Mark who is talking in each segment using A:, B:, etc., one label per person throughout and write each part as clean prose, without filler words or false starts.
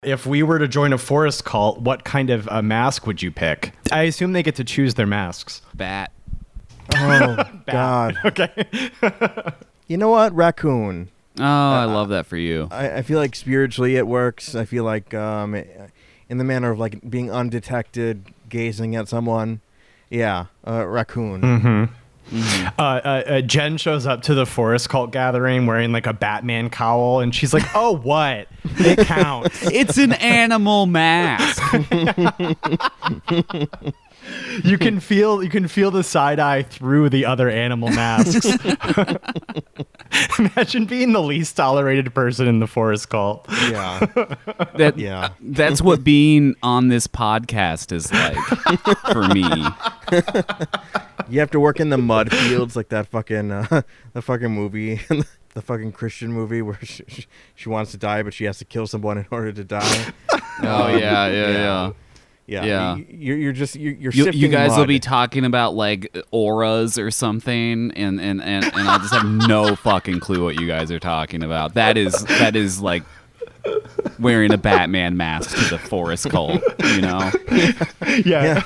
A: if we were to join a forest cult, what kind of a mask would you pick? I assume they get to choose their masks.
B: Bat.
C: Oh, God.
A: Okay.
C: You know what? Raccoon.
B: Oh, I love that for you.
C: I feel like spiritually it works. I feel like in the manner of like being undetected, gazing at someone. Yeah, raccoon.
A: Mm-hmm. Jen shows up to the forest cult gathering wearing like a Batman cowl, and she's like, "Oh, what? It counts.
B: It's an animal mask."
A: You can feel the side eye through the other animal masks. Imagine being the least tolerated person in the forest cult.
C: Yeah.
B: That's what being on this podcast is like for me.
C: You have to work in the mud fields like that fucking the fucking movie, the fucking Christian movie where she wants to die but she has to kill someone in order to die.
B: Yeah.
C: You're sifting
B: You guys
C: mud.
B: will be talking about like auras or something, and I'll just have no fucking clue what you guys are talking about. That is like wearing a Batman mask to the forest cult, you know?
A: Yeah.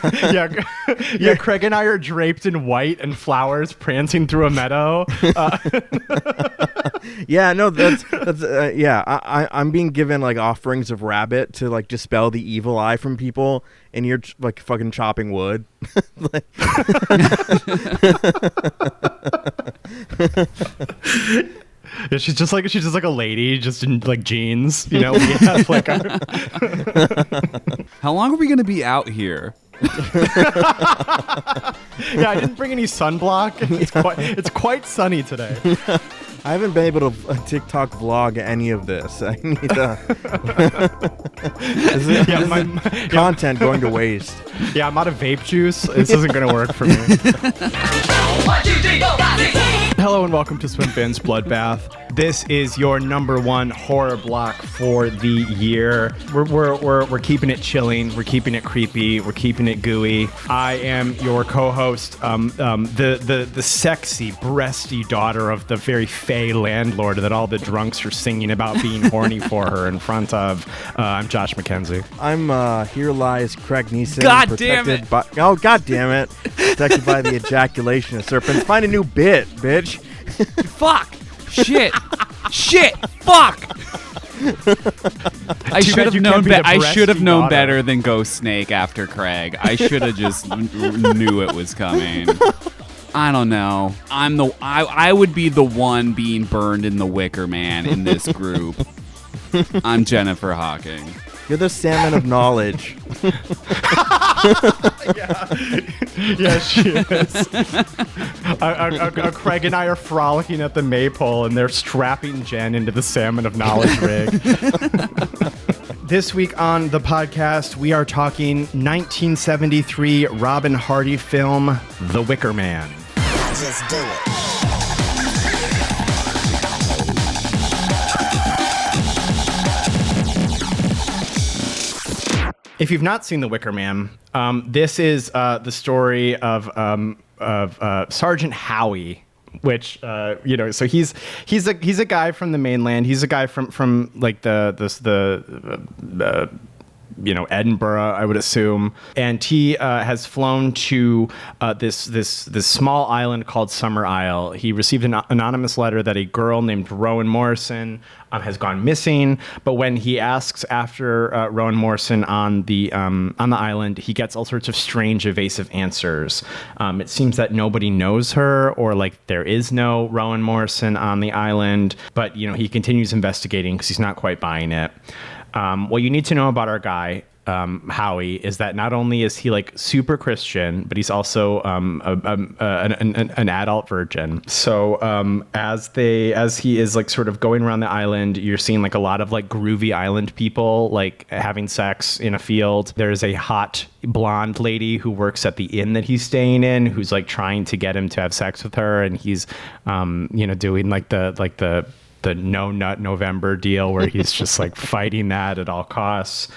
A: Craig and I are draped in white and flowers prancing through a meadow.
C: I'm being given like offerings of rabbit to like dispel the evil eye from people, and you're like fucking chopping wood.
A: Yeah, she's just like a lady, just in like jeans. You know, we have like
B: How long are we gonna be out here?
A: Yeah, I didn't bring any sunblock. It's quite sunny today.
C: I haven't been able to TikTok vlog any of this. I need content going to waste.
A: Yeah, I'm out of vape juice. This isn't going to work for me. Hello and welcome to Swimfans Bloodbath. This is your number one horror block for the year. We're keeping it chilling. We're keeping it creepy. We're keeping it gooey. I am your co-host, the sexy, breasty daughter of the very fey landlord that all the drunks are singing about being horny for her in front of. I'm Josh McKenzie.
C: I'm Here Lies Craig Neeson.
B: God damn it!
C: God damn it! Protected by the ejaculation of serpents. Find a new bit, bitch.
B: Fuck! Shit! Fuck! I should have known. I should have known better than go snake after Craig. I should have just knew it was coming. I don't know. I would be the one being burned in the Wicker Man in this group. I'm Jennifer Hawking.
C: You're the salmon of knowledge.
A: Yeah, she is. Craig and I are frolicking at the maypole, and they're strapping Jen into the salmon of knowledge rig. This week on the podcast, we are talking 1973 Robin Hardy film, The Wicker Man.
D: Just do it.
A: If you've not seen The Wicker Man, this is the story of Sergeant Howie, which so he's a guy from the mainland. He's a guy from like the Edinburgh, I would assume, and he has flown to this small island called Summer Isle. He received an anonymous letter that a girl named Rowan Morrison has gone missing. But when he asks after Rowan Morrison on the island, he gets all sorts of strange, evasive answers. It seems that nobody knows her, or like there is no Rowan Morrison on the island. But he continues investigating because he's not quite buying it. What you need to know about our guy, Howie, is that not only is he like super Christian, but he's also an adult virgin. So as he is like sort of going around the island, you're seeing like a lot of like groovy island people like having sex in a field. There's a hot blonde lady who works at the inn that he's staying in, who's like trying to get him to have sex with her, and he's doing like the no nut November deal where he's just like fighting that at all costs.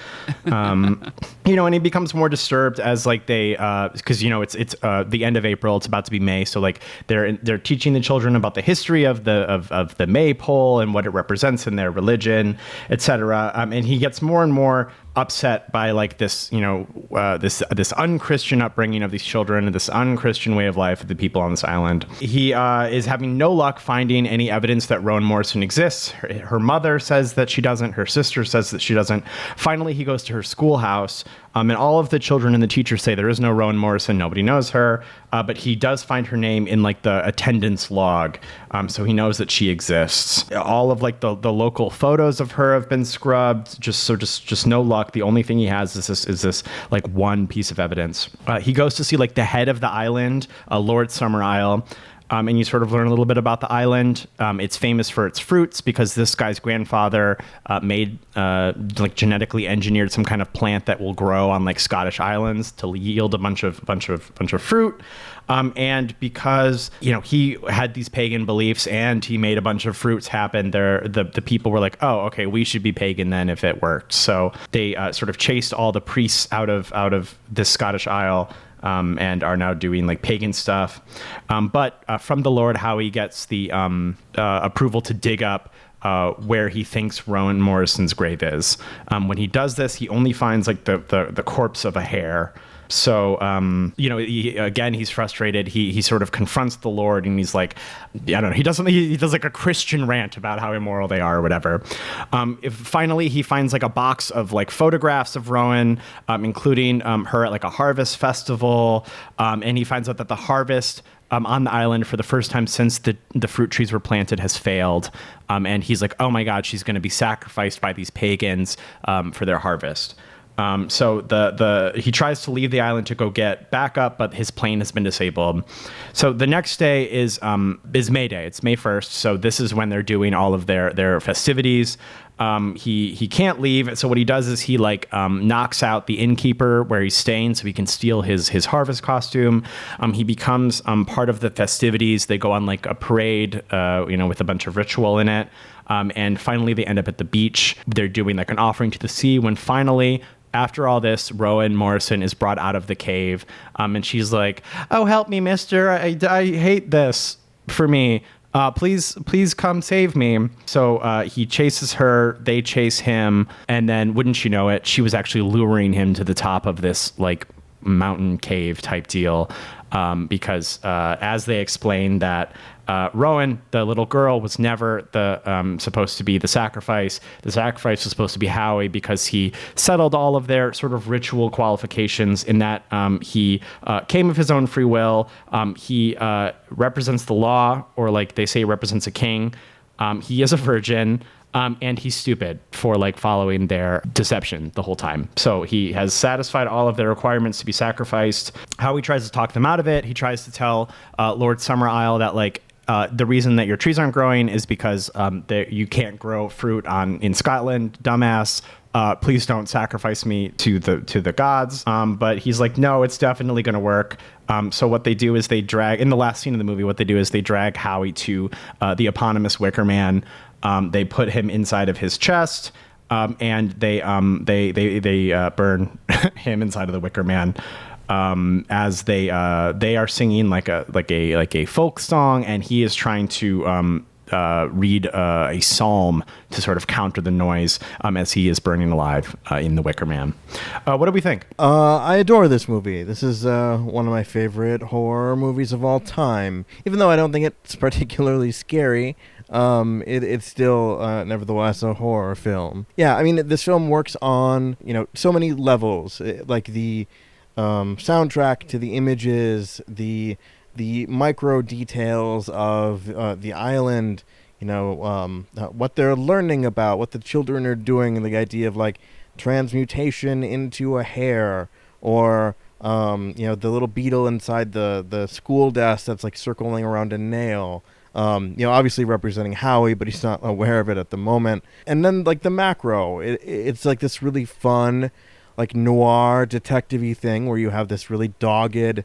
A: And he becomes more disturbed as like they, because it's the end of April, it's about to be May, so like they're teaching the children about the history of the maypole and what it represents in their religion, etc. And he gets more and more upset by like this, this unchristian upbringing of these children, this unchristian way of life of the people on this island. He is having no luck finding any evidence that Rowan Morrison exists. Her mother says that she doesn't. Her sister says that she doesn't. Finally, he goes to her schoolhouse, and all of the children and the teachers say there is no Rowan Morrison. Nobody knows her, but he does find her name in like the attendance log, so he knows that she exists. All of like the local photos of her have been scrubbed. Just no luck. The only thing he has is this like one piece of evidence. He goes to see like the head of the island, Lord Summer Isle. And you sort of learn a little bit about the island. It's famous for its fruits because this guy's grandfather made like genetically engineered some kind of plant that will grow on like Scottish islands to yield a bunch of fruit. And because he had these pagan beliefs and he made a bunch of fruits happen, the people were like, oh, okay, we should be pagan then if it worked. So they sort of chased all the priests out of this Scottish Isle. And are now doing like pagan stuff. But from the Lord, Howie gets the approval to dig up where he thinks Rowan Morrison's grave is. When he does this, he only finds like the corpse of a hare. So, he's frustrated. He sort of confronts the Lord and he's like, I don't know. He does like a Christian rant about how immoral they are or whatever. Finally, he finds like a box of like photographs of Rowan, including her at like a harvest festival. And he finds out that the harvest on the island for the first time since the fruit trees were planted has failed. And he's like, oh my God, she's going to be sacrificed by these pagans for their harvest. So he tries to leave the island to go get backup, but his plane has been disabled. So the next day is May Day. It's May 1st. So this is when they're doing all of their festivities. He can't leave. So what he does is he like knocks out the innkeeper where he's staying so he can steal his harvest costume. He becomes part of the festivities. They go on like a parade, with a bunch of ritual in it. And finally they end up at the beach. They're doing like an offering to the sea when finally, after all this, Rowan Morrison is brought out of the cave, and she's like, "Oh, help me, mister! I hate this for me. Please come save me." So he chases her. They chase him, and then, wouldn't you know it, she was actually luring him to the top of this like mountain cave type deal, because as they explain that. Rowan, the little girl, was never supposed to be the sacrifice. The sacrifice was supposed to be Howie because he settled all of their sort of ritual qualifications in that he came of his own free will. He represents the law, or like they say, represents a king. He is a virgin. And he's stupid for like following their deception the whole time. So he has satisfied all of their requirements to be sacrificed. Howie tries to talk them out of it. He tries to tell Lord Summer Isle that like, the reason that your trees aren't growing is because you can't grow fruit in Scotland, dumbass. Please don't sacrifice me to the gods. But he's like, no, it's definitely going to work. So what they do is in the last scene of the movie, what they do is they drag Howie to the eponymous Wicker Man. They put him inside of his chest, and they burn him inside of the Wicker Man. As they are singing like a folk song, and he is trying to read a psalm to sort of counter the noise as he is burning alive in the Wicker Man. What do we think?
C: I adore this movie. This is one of my favorite horror movies of all time. Even though I don't think it's particularly scary, it's still nevertheless a horror film. Yeah, I mean, this film works on so many levels, like the soundtrack to the images, the micro details of the island, what they're learning about, what the children are doing, and the idea of like transmutation into a hare, or the little beetle inside the school desk that's like circling around a nail. Obviously representing Howie, but he's not aware of it at the moment. And then like the macro, it's like this really fun, like noir detective-y thing where you have this really dogged,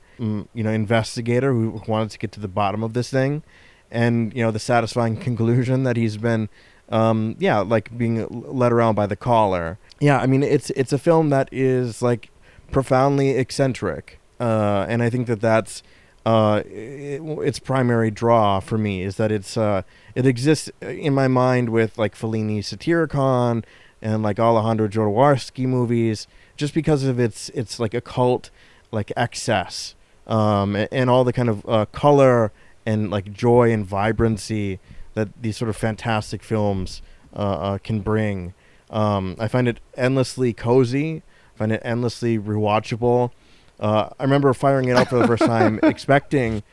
C: investigator who wanted to get to the bottom of this thing. and the satisfying conclusion that he's been like being led around by the collar. Yeah, I mean, it's a film that is like profoundly eccentric, and I think that's its primary draw for me, is that it exists in my mind with like Fellini's Satyricon and like Alejandro Jodorowsky movies, just because of its like occult like excess, and all the kind of color and like joy and vibrancy that these sort of fantastic films can bring. I find it endlessly cozy. I find it endlessly rewatchable. I remember firing it up for the first time, expecting,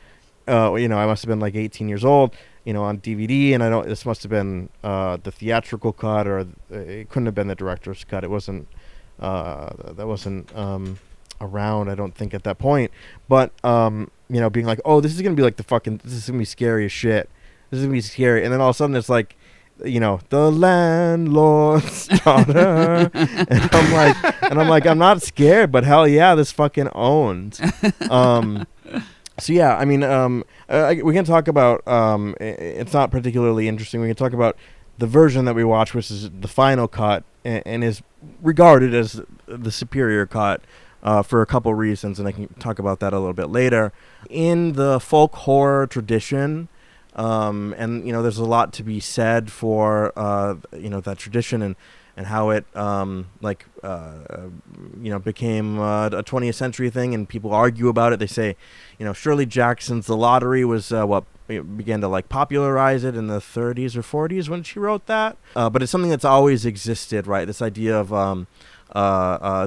C: I must have been like 18 years old, on DVD, and this must have been the theatrical cut, or it couldn't have been the director's cut. It wasn't, that wasn't around, I don't think, at that point. But, being like, oh, this is going to be like this is going to be scary as shit. This is going to be scary. And then all of a sudden it's like, the landlord's daughter. and I'm like, I'm not scared, but hell yeah, this fucking owns. So yeah, I mean, we can talk about, it's not particularly interesting. We can talk about the version that we watched, which is the final cut, and is regarded as the superior cut, for a couple reasons, and I can talk about that a little bit later. In the folk horror tradition, and there's a lot to be said for that tradition and how it became a 20th century thing, and people argue about it. They say, Shirley Jackson's The Lottery was what began to like popularize it in the 30s or 40s when she wrote that. But it's something that's always existed, right? This idea of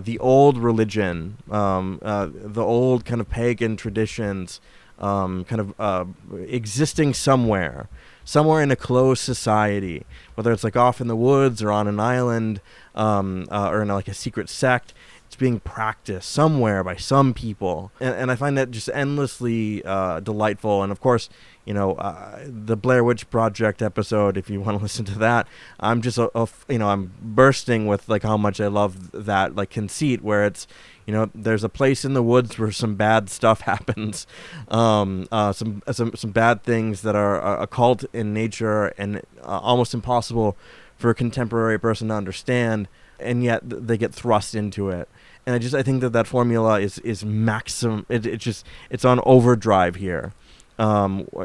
C: the old religion, the old kind of pagan traditions, existing somewhere in a closed society, whether it's like off in the woods or on an island, or in like a secret sect. It's being practiced somewhere by some people, and I find that just endlessly delightful. And of course, the Blair Witch Project episode, if you want to listen to that, I'm just I'm bursting with like how much I love that like conceit, where it's there's a place in the woods where some bad stuff happens, some bad things that are occult in nature and almost impossible for a contemporary person to understand, and yet they get thrust into it. And I think that formula is maximum. It's on overdrive here. Howie,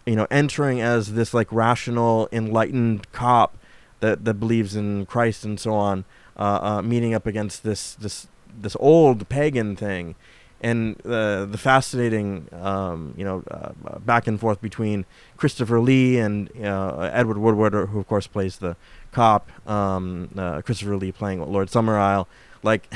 C: entering as this like rational, enlightened cop that believes in Christ and so on, meeting up against this old pagan thing, and the fascinating back and forth between Christopher Lee and Edward Woodward, who of course plays the cop, Christopher Lee playing Lord Summerisle. Like,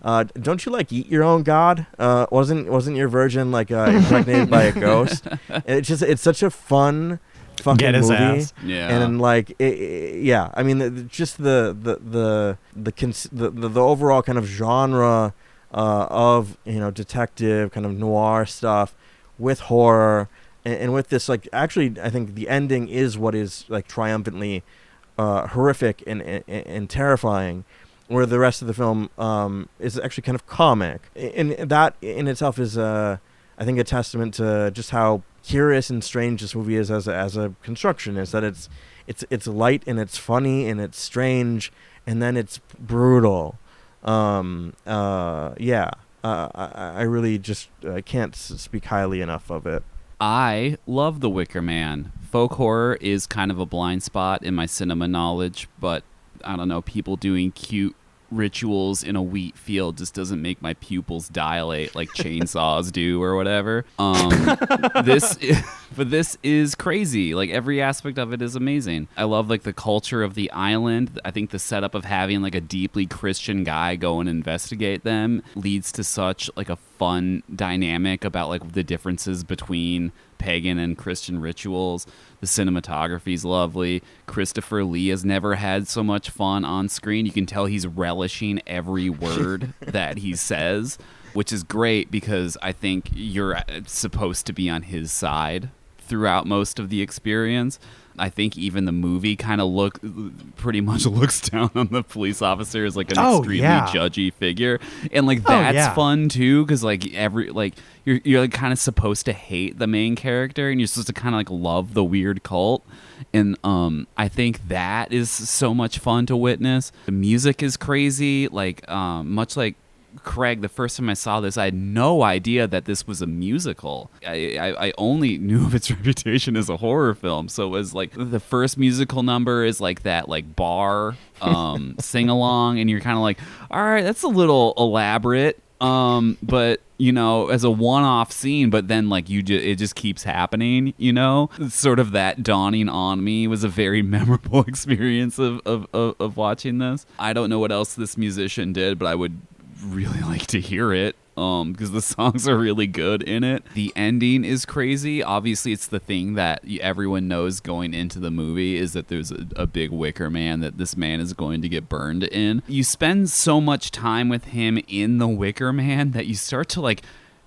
C: don't you like eat your own god? Wasn't your virgin like impregnated by a ghost? It's such a fun fucking
A: Get his
C: movie.
A: ass.
B: Yeah.
C: And like, yeah, I mean, just the overall kind of genre of detective kind of noir stuff with horror, and with this, like, actually I think the ending is what is like triumphantly horrific and terrifying, where the rest of the film is actually kind of comic, and that in itself is I think a testament to just how curious and strange this movie is as a construction. Is that it's light and it's funny and it's strange, and then it's brutal. I really just can't speak highly enough of it.
B: I love The Wicker Man. Folk horror is kind of a blind spot in my cinema knowledge, but I don't know, people doing cute rituals in a wheat field just doesn't make my pupils dilate like chainsaws do or whatever. This is crazy. Like, every aspect of it is amazing. I love like the culture of the island. I think the setup of having like a deeply Christian guy go and investigate them leads to such like a fun dynamic about like the differences between pagan and Christian rituals. The cinematography is lovely. Christopher Lee has never had so much fun on screen. You can tell he's relishing every word that he says, which is great because I think you're supposed to be on his side throughout most of the experience. I think even the movie kind of pretty much looks down on the police officer as like an extremely judgy figure, and like that's fun too, because like you're like kind of supposed to hate the main character, and you're supposed to kind of like love the weird cult. And I think that is so much fun to witness. The music is crazy, like much like Craig, the first time I saw this, I had no idea that this was a musical. I only knew of its reputation as a horror film. So it was like the first musical number is like that like bar sing along, and you're kind of like, all right, that's a little elaborate. But you know, as a one-off scene, but then like it just keeps happening, you know. Sort of that dawning on me was a very memorable experience of watching this. I don't know what else this musician did, but I would really like to hear it because the songs are really good in it. The ending is crazy. Obviously, it's the thing that everyone knows going into the movie is that there's a big Wicker Man that this man is going to get burned in. You spend so much time with him in the Wicker Man that you start to like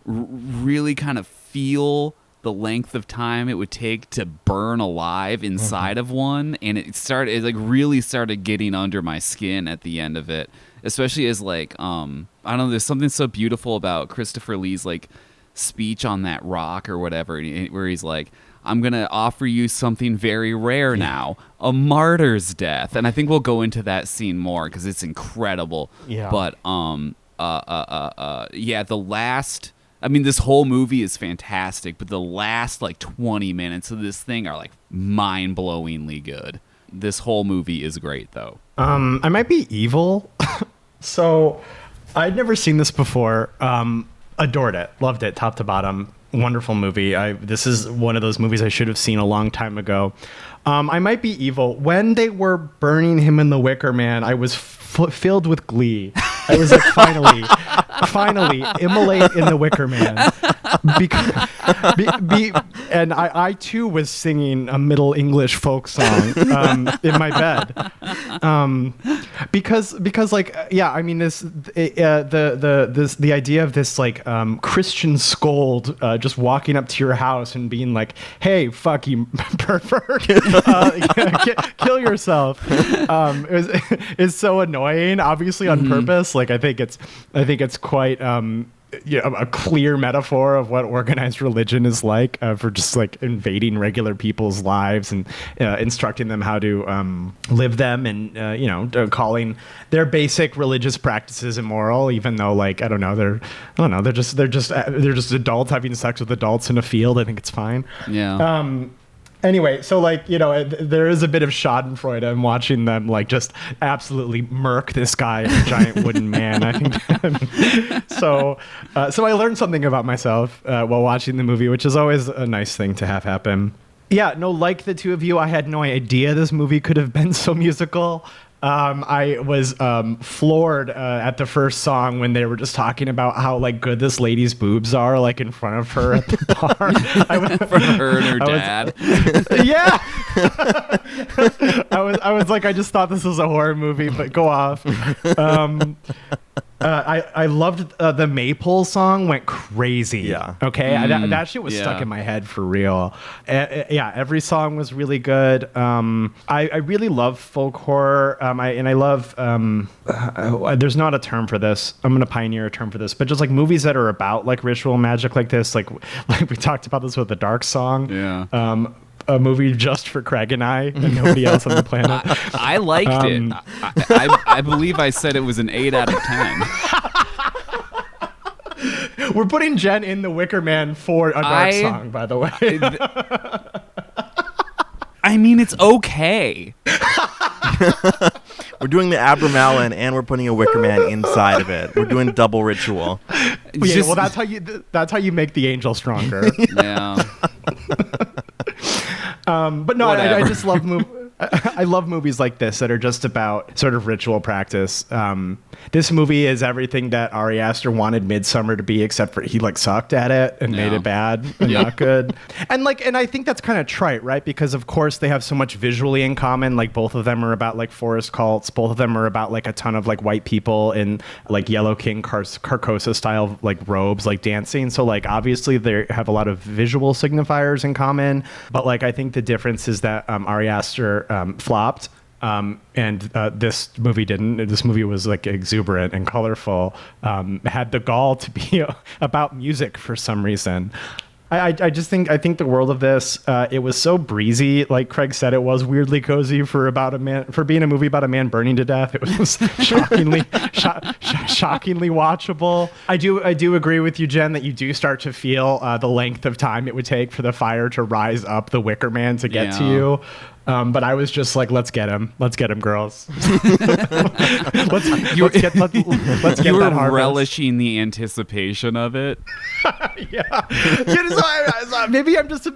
B: really kind of feel the length of time it would take to burn alive inside of one, and it like really started getting under my skin at the end of it, especially as like I don't know, there's something so beautiful about Christopher Lee's like speech on that rock or whatever, where he's like, I'm gonna offer you something very rare now, a martyr's death. And I think we'll go into that scene more because it's incredible. But the last, I mean, this whole movie is fantastic, but the last like 20 minutes of this thing are like mind-blowingly good. This whole movie is great, though.
A: I might be evil. So I'd never seen this before. Adored it. Loved it, top to bottom. Wonderful movie. This is one of those movies I should have seen a long time ago. I might be evil. When they were burning him in the Wicker Man, I was filled with glee. I was like, finally, immolate in the Wicker Man. And I too was singing a Middle English folk song in my bed, because like I mean the idea of this like Christian scold just walking up to your house and being like, hey, fuck you, pervert, kill yourself, is so annoying. Obviously on purpose. Like I think it's quite a clear metaphor of what organized religion is like, for just like invading regular people's lives and instructing them how to live them, and calling their basic religious practices immoral, even though like they're just adults having sex with adults in a field. I think it's fine. Anyway, so like, there is a bit of schadenfreude in watching them like just absolutely murk this guy in a giant wooden man. I think so I learned something about myself while watching the movie, which is always a nice thing to have happen. Yeah, no, like the two of you, I had no idea this movie could have been so musical. I was floored at the first song when they were just talking about how like good this lady's boobs are, like in front of her at the bar.
B: In front of her and her dad.
A: I was like, I just thought this was a horror movie, but go off. I loved the Maypole song, went crazy. Yeah. Okay. That shit was stuck in my head for real. Every song was really good. I really love folk horror. I love, there's not a term for this. I'm going to pioneer a term for this, but just like movies that are about like ritual magic like this, like we talked about this with the Dark Song. Yeah. A movie just for Craig and I and nobody else on the planet.
B: I liked it. I believe I said it was an 8 out of 10.
A: We're putting Jen in the Wicker Man for a Dark Song, by the way.
B: I mean, it's okay.
D: We're doing the Abramelin and we're putting a Wicker Man inside of it. We're doing double ritual.
A: Well, that's how you make the angel stronger.
B: Yeah.
A: But no, I just love movies. I love movies like this that are just about sort of ritual practice. This movie is everything that Ari Aster wanted Midsummer to be, except for he like sucked at it and made it bad and not good. And I think that's kind of trite, right? Because of course they have so much visually in common. Like both of them are about like forest cults. Both of them are about like a ton of like white people in like Yellow King Carcosa style like robes, like dancing. So like obviously they have a lot of visual signifiers in common. But like I think the difference is that Ari Aster flopped. And this movie didn't. This movie was like exuberant and colorful. Had the gall to be about music for some reason. I think the world of this, it was so breezy. Like Craig said, it was weirdly cozy for being a movie about a man burning to death. It was shockingly watchable. I do agree with you, Jen, that you do start to feel the length of time it would take for the fire to rise up the Wicker Man to get to you. But I was just like, let's get him, girls. let's get
B: you were
A: that harvest.
B: relishing the anticipation of it.
A: Yeah. Maybe I'm just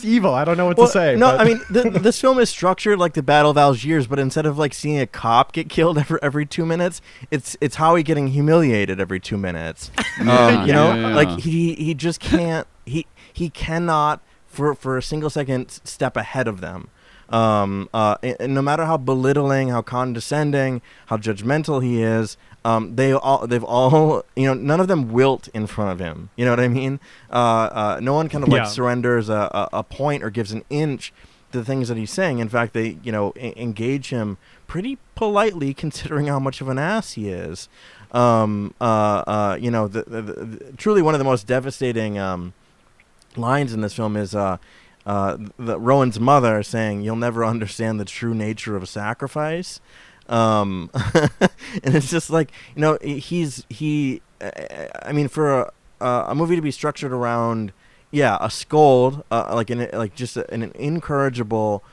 A: evil. I don't know what to say.
C: No,
A: but.
C: I mean, this film is structured like the Battle of Algiers, but instead of like seeing a cop get killed every 2 minutes, it's Howie getting humiliated every 2 minutes. Like he just can't. He cannot for a single second step ahead of them. And no matter how belittling, how condescending, how judgmental he is, they've all, none of them wilt in front of him. You know what I mean? No one kind of like surrenders a point or gives an inch to the things that he's saying. In fact, they, engage him pretty politely considering how much of an ass he is. Truly one of the most devastating lines in this film is Rowan's mother saying, "You'll never understand the true nature of a sacrifice," and it's just like I mean, for a movie to be structured around a scold, just an incorrigible,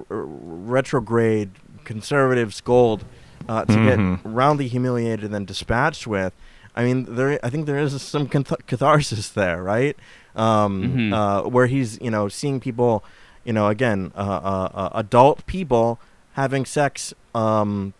C: retrograde conservative scold to get roundly humiliated and then dispatched with. I mean, I think there is some catharsis there, right? Where he's, seeing people, adult people having sex, not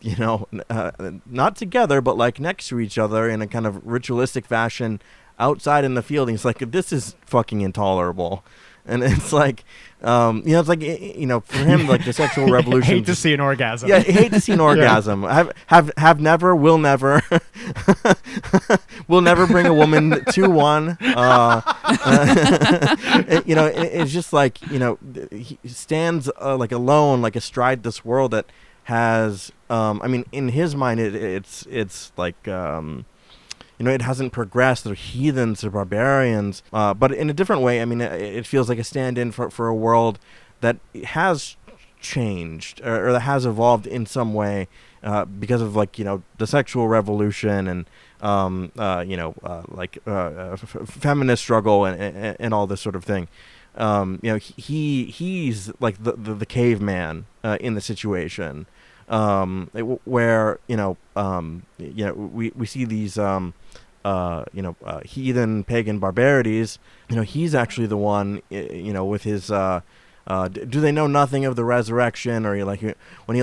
C: together, but like next to each other in a kind of ritualistic fashion outside in the field. And he's like, this is fucking intolerable. And it's like, it's like, for him, like the sexual revolution.
A: Hate to see an orgasm.
C: Yeah, hate to see an orgasm. Have never, will never, will never bring a woman to one. It's just like, he stands like alone, like astride this world that has, in his mind, it's like, it hasn't progressed. They're heathens, they're barbarians. But in a different way, I mean, it feels like a stand-in for a world that has changed or that has evolved in some way because of, like, the sexual revolution and, feminist struggle and all this sort of thing. He's like the caveman in the situation, where we see these heathen pagan barbarities. He's actually the one, with his do they know nothing of the resurrection? Or when he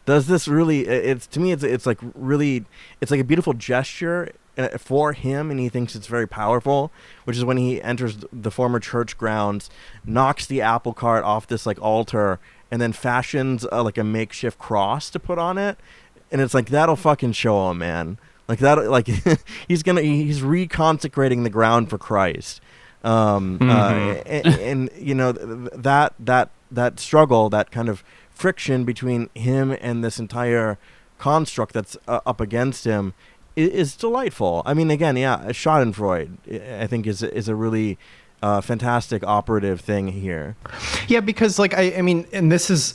C: does this really, it's to me it's like really, it's like a beautiful gesture for him, and he thinks it's very powerful, which is when he enters the former church grounds, knocks the apple cart off this like altar, and then fashions like a makeshift cross to put on it. And it's like, that'll fucking show him, man. Like that, like he's reconsecrating the ground for Christ. And that struggle, that kind of friction between him and this entire construct that's up against him is delightful. I mean, again, Schadenfreude, I think is a really fantastic operative thing here.
A: Yeah, because I mean, and this is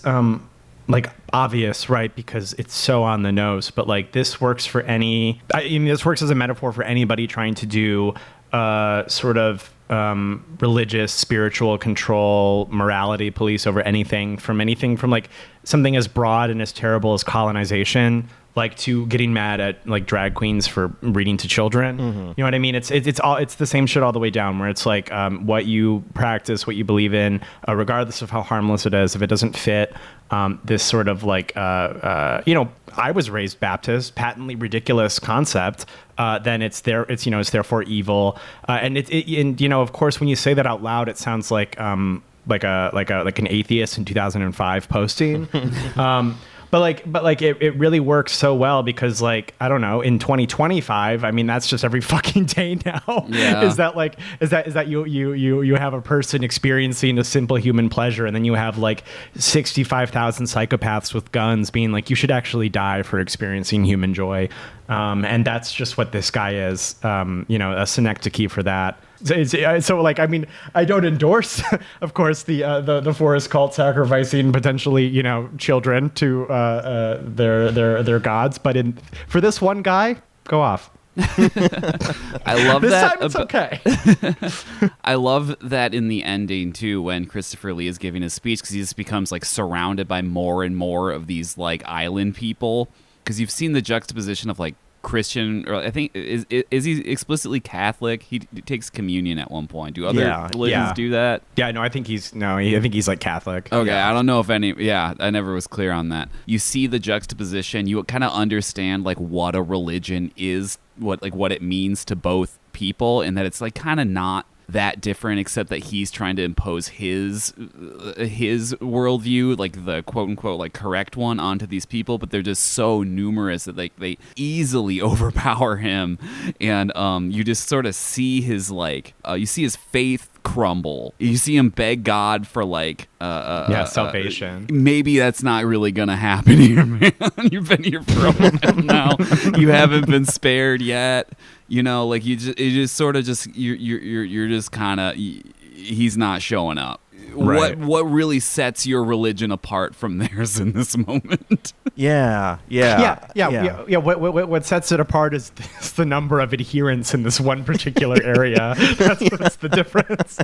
A: obvious, right? Because it's so on the nose, but like this works for this works as a metaphor for anybody trying to do sort of religious, spiritual control, morality police over anything from like something as broad and as terrible as colonization, like to getting mad at like drag queens for reading to children. You know what I mean? It's the same shit all the way down, where it's like what you practice, what you believe in, regardless of how harmless it is, if it doesn't fit this sort of like I was raised Baptist, patently ridiculous concept, then it's therefore evil, and of course when you say that out loud, it sounds like an atheist in 2005 posting. But it really works so well because, like, I don't know, in 2025, I mean, that's just every fucking day now.
B: Yeah.
A: Is that you have a person experiencing a simple human pleasure, and then you have like 65,000 psychopaths with guns being like, you should actually die for experiencing human joy. And that's just what this guy is, a synecdoche for that. So like, I mean, I don't endorse, of course, the forest cult sacrificing potentially, children to their gods. But for this one guy, go off.
B: I love
A: this
B: that.
A: This time it's okay.
B: I love that in the ending too, when Christopher Lee is giving his speech, because he just becomes like surrounded by more and more of these like island people. Because you've seen the juxtaposition of like Christian, or I think is he explicitly Catholic? He takes communion at one point. Do other religions do that?
A: Yeah, no, I think he's like Catholic.
B: Okay,
A: yeah.
B: I don't know if any. Yeah, I never was clear on that. You see the juxtaposition. You kind of understand like what a religion is, what it means to both people, and that it's like kind of not that different, except that he's trying to impose his worldview, like the quote unquote like correct one, onto these people, but they're just so numerous that like they easily overpower him, and you just sort of see his you see his faith crumble. You see him beg God for like
A: salvation.
B: Maybe that's not really gonna happen here, man. You've been here for a while now. You haven't been spared yet. Like you're just kind of, he's not showing up.
A: Right.
B: What really sets your religion apart from theirs in this moment?
A: Yeah. What sets it apart is the number of adherents in this one particular area. That's the difference.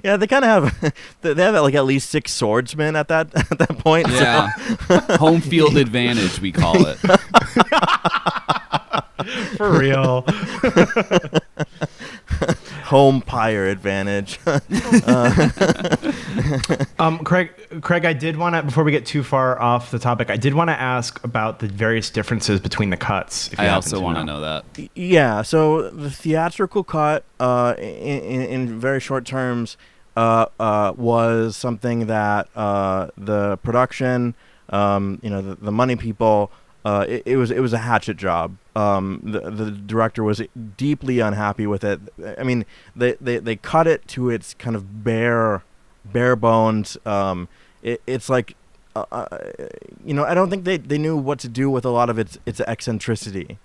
D: Yeah. They kind of have like at least 6 swordsmen at that point.
B: Yeah, home field advantage, we call it.
A: For real.
D: Home pyre advantage.
A: Craig, I did want to, before we get too far off the topic, I did want to ask about the various differences between the cuts.
B: I also want to know that.
D: Yeah, so the theatrical cut, in very short terms, was something that the production, the money people, it was a hatchet job. The director was deeply unhappy with it. I mean, they cut it to its kind of bare bones. It's like, I don't think they knew what to do with a lot of its eccentricity.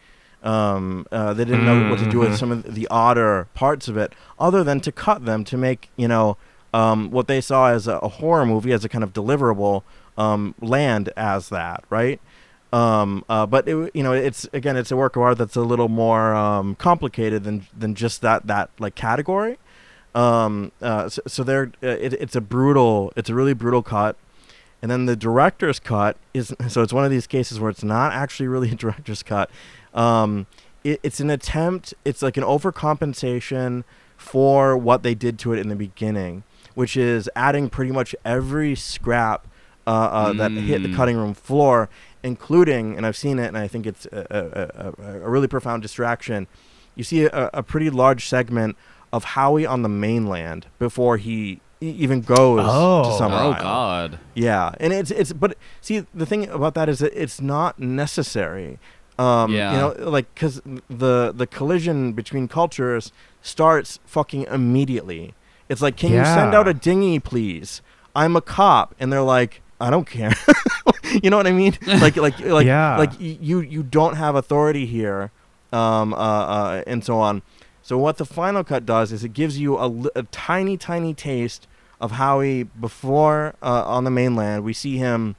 D: They didn't know what to do with some of the odder parts of it, other than to cut them to make what they saw as a horror movie, as a kind of deliverable, land as that, right? But it's a work of art that's a little more complicated than just that like category. It's a really brutal cut. And then the director's cut it's one of these cases where it's not actually really a director's cut. It's an attempt. It's like an overcompensation for what they did to it in the beginning, which is adding pretty much every scrap that hit the cutting room floor, including, and I've seen it, and I think it's a really profound distraction. You see a pretty large segment of Howie on the mainland before he even goes to Summer Isle.
B: Oh God!
D: Yeah, and but see, the thing about that is that it's not necessary. Because the collision between cultures starts fucking immediately. It's like, can you send out a dinghy, please? I'm a cop, and they're like, I don't care. You know what I mean? Like you don't have authority here, and so on. So what the final cut does is it gives you a tiny taste of Howie before on the mainland. We see him.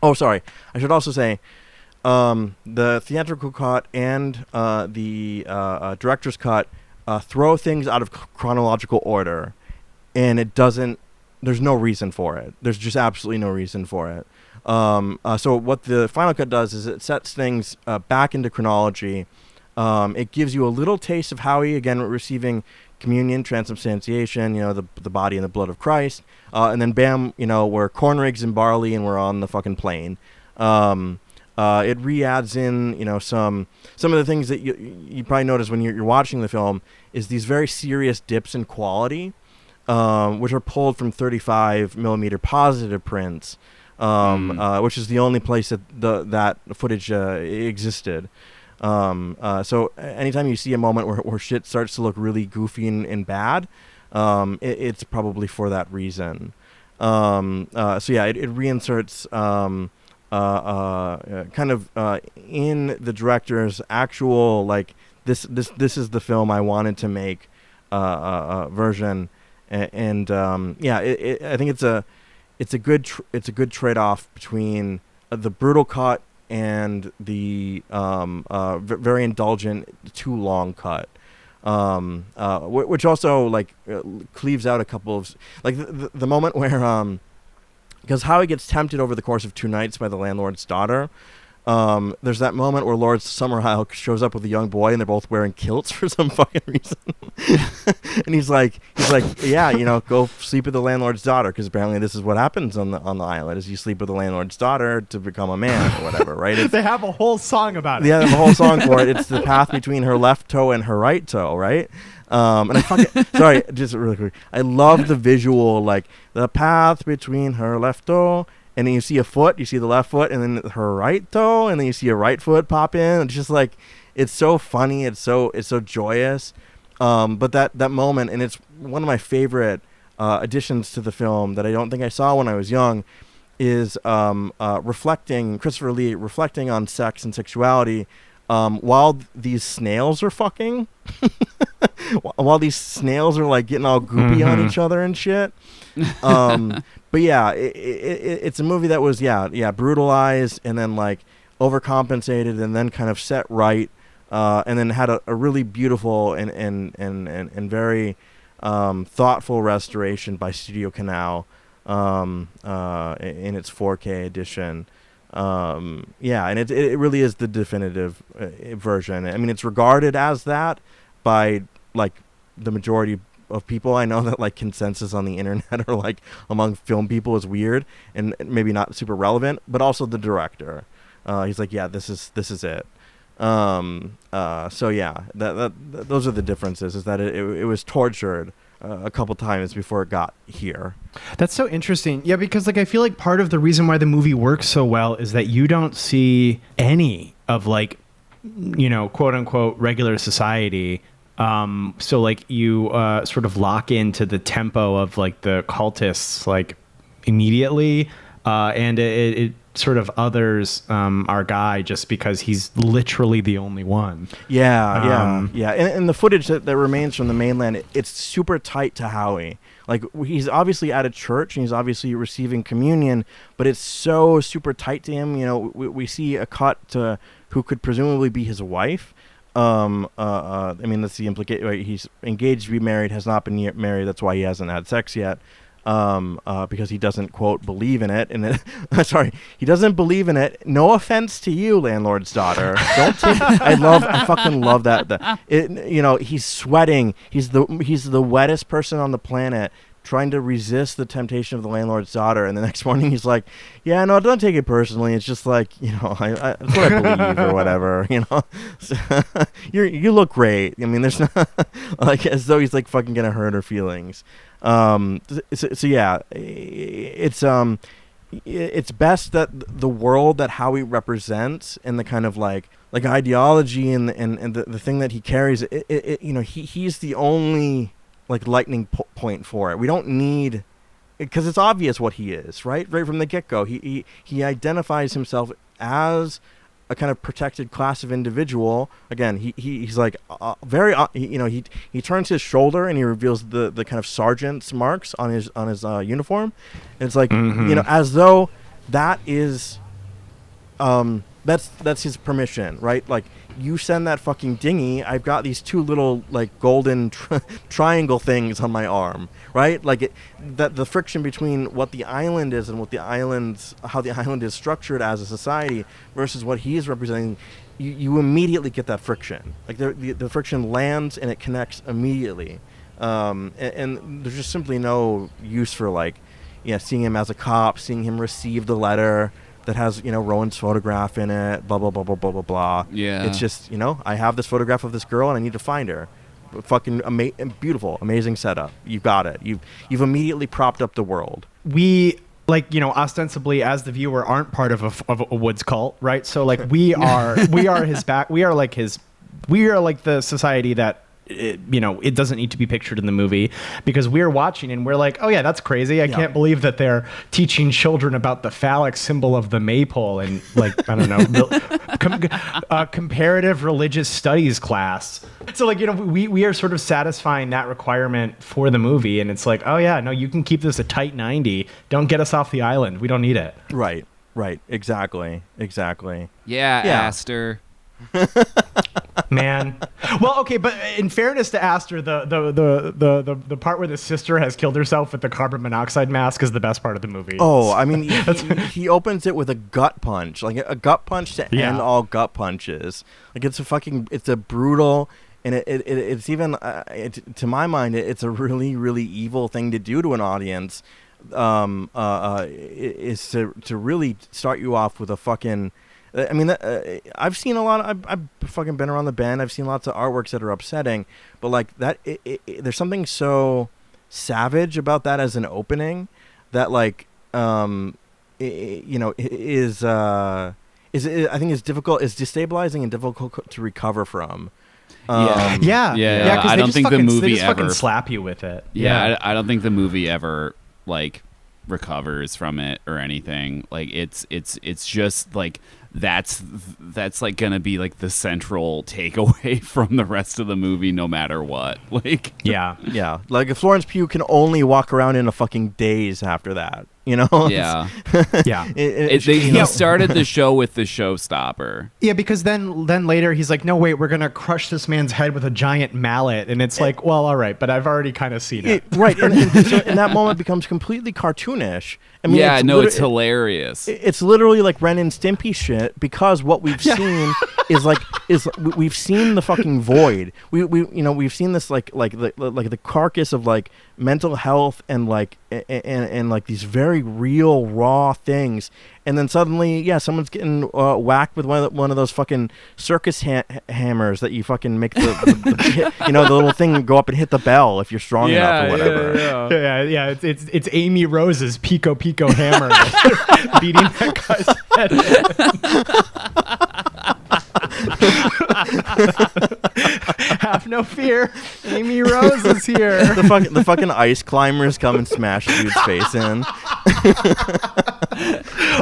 D: Oh, sorry. I should also say, the theatrical cut and the director's cut throw things out of chronological order, and it doesn't. There's no reason for it. There's just absolutely no reason for it. So what the Final Cut does is it sets things back into chronology. It gives you a little taste of Howie, again, receiving communion, transubstantiation, the body and the blood of Christ. And then bam, we're corn rigs and barley and we're on the fucking plane. It re-adds in, some of the things that you probably notice when you're watching the film is these very serious dips in quality, which are pulled from 35 millimeter positive prints, which is the only place that that footage existed. So anytime you see a moment where shit starts to look really goofy and bad, it's probably for that reason. It reinserts kind of in the director's actual, like, this is the film I wanted to make version, I think it's a good trade-off between the brutal cut and the very indulgent too long cut, which also cleaves out a couple of the moment where because Howie gets tempted over the course of 2 nights by the landlord's daughter. There's that moment where Lord Summerisle shows up with a young boy and they're both wearing kilts for some fucking reason. And he's like, yeah, go sleep with the landlord's daughter, because apparently this is what happens on the island, is you sleep with the landlord's daughter to become a man or whatever, right?
A: They have a whole song about it.
D: Yeah, they have a whole song for it. It's the path between her left toe and her right toe, right? And I fucking sorry, just really quick. I love the visual, like the path between her left toe, and then you see a foot, you see the left foot, and then her right toe, and then you see a right foot pop in. It's just like, it's so funny, it's so joyous. But that moment, and it's one of my favorite additions to the film that I don't think I saw when I was young, is Christopher Lee reflecting on sex and sexuality while these snails are fucking. While these snails are like getting all goopy on each other and shit. But yeah, it's a movie that was brutalized and then like overcompensated and then kind of set right, and then had a really beautiful and very thoughtful restoration by Studio Canal in its 4K edition. And it really is the definitive version. I mean, it's regarded as that by like the majority of people. I know that like consensus on the internet or like among film people is weird and maybe not super relevant, but also the director, he's like, yeah, this is it. Those are the differences, is that it was tortured a couple times before it got here.
A: That's so interesting. Yeah, because like I feel like part of the reason why the movie works so well is that you don't see any of like, quote unquote regular society. So like you sort of lock into the tempo of like the cultists like immediately, and it sort of others our guy just because he's literally the only one.
D: And the footage that remains from the mainland, it's super tight to Howie. Like, he's obviously at a church and he's obviously receiving communion, but it's so super tight to him. We see a cut to who could presumably be his wife. I mean, that's the implication. Right? He's engaged to be married, has not been married. That's why he hasn't had sex yet. Because he doesn't, quote, believe in it. And he doesn't believe in it. No offense to you, landlord's daughter. I fucking love that. He's sweating. He's the wettest person on the planet, trying to resist the temptation of the landlord's daughter. And the next morning he's like, yeah, no, don't take it personally. It's just like, that's what I believe or whatever, So, you look great. I mean, there's not like, as though he's like fucking gonna hurt her feelings. It's best that the world that Howie represents and the kind of like ideology and the thing that he carries, he's the only like lightning point for it. We don't need, because it's obvious what he is, right from the get-go. He identifies himself as a kind of protected class of individual. Again, he's like very he turns his shoulder and he reveals the kind of sergeant's marks on his uniform. And it's like as though that is that's his permission, right? Like, you send that fucking dinghy, I've got these two little like golden triangle things on my arm, right? Like that the friction between what the island is and how the island is structured as a society versus what he is representing, you immediately get that friction. Like the friction lands and it connects immediately, and there's just simply no use for like, seeing him as a cop, seeing him receive the letter that has, Rowan's photograph in it, blah, blah, blah, blah, blah, blah, blah.
B: Yeah.
D: It's just, I have this photograph of this girl and I need to find her. Fucking beautiful, amazing setup. You've got it. You've immediately propped up the world.
A: We, ostensibly as the viewer aren't part of a Woods cult, right? So like we are his back. We are like the society that, it doesn't need to be pictured in the movie, because we're watching and we're like, oh yeah, that's crazy. I can't believe that they're teaching children about the phallic symbol of the maypole and like, I don't know, comparative religious studies class. So like, we are sort of satisfying that requirement for the movie. And it's like, oh yeah, no, you can keep this a tight 90. Don't get us off the island. We don't need it.
D: Right. Exactly.
B: Yeah. Aster.
A: Man, well, okay, but in fairness to Aster, the part where the sister has killed herself with the carbon monoxide mask is the best part of the movie.
D: Oh, I mean, he opens it with a gut punch, like a gut punch to end all gut punches. Like it's a brutal, and it's even to my mind, it's a really, really evil thing to do to an audience. Is to really start you off with a fucking. I mean, I've seen a lot. I've fucking been around the bend. I've seen lots of artworks that are upsetting, but like that, there's something so savage about that as an opening that, like, I think is difficult, is destabilizing and difficult to recover from.
A: Yeah.
B: I don't think the movie
A: they just
B: ever
A: fucking slap you with it.
B: Yeah, I don't think the movie ever like recovers from it or anything. Like it's just like that's like gonna be like the central takeaway from the rest of the movie, no matter what. Like
A: yeah.
D: Like if Florence Pugh can only walk around in a fucking daze after that,
B: Yeah. He started the show with the showstopper.
A: Yeah, because then later he's like, no, wait, we're going to crush this man's head with a giant mallet. And it's like, well, all right, but I've already kind of seen it.
D: Right. And so in that moment becomes completely cartoonish. I mean,
B: it's hilarious.
D: It's literally like Ren and Stimpy shit, because what we've seen is we've seen the fucking void. We've seen this like the carcass of like mental health and like and like these very real raw things, and then suddenly someone's getting whacked with one of those fucking circus hammers that you fucking make the little thing go up and hit the bell if you're strong enough or whatever.
A: Yeah. It's Amy Rose's Pico hammer beating that guy's head. Have no fear, Amy Rose is here.
D: The fucking ice climbers come and smash the dude's face in.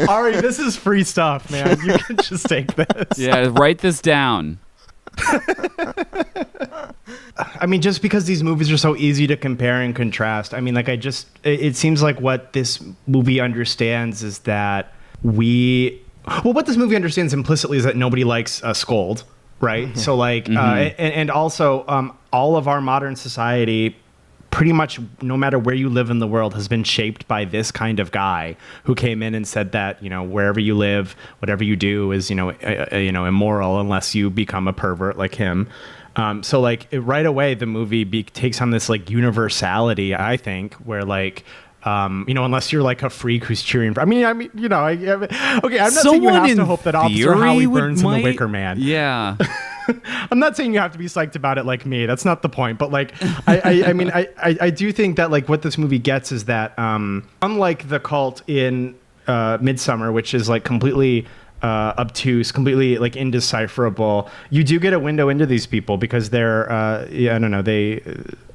A: Ari, this is free stuff, man. You can just take this.
B: Yeah, write this down.
A: I mean, just because these movies are so easy to compare and contrast, I mean, like, it seems like what this movie understands is that what this movie understands implicitly is that nobody likes a scold, right? So, like, and also, all of our modern society, pretty much no matter where you live in the world, has been shaped by this kind of guy who came in and said that, wherever you live, whatever you do is, immoral unless you become a pervert like him. So like right away, the movie takes on this like universality, I think, where like, unless you're like a freak who's cheering for, okay, I'm not saying you have to hope that Officer Howie burns in the Wicker Man.
B: Yeah.
A: I'm not saying you have to be psyched about it like me. That's not the point. But like, I do think that like what this movie gets is that, unlike the cult in Midsommar, which is like completely obtuse, completely like indecipherable, you do get a window into these people because they're, they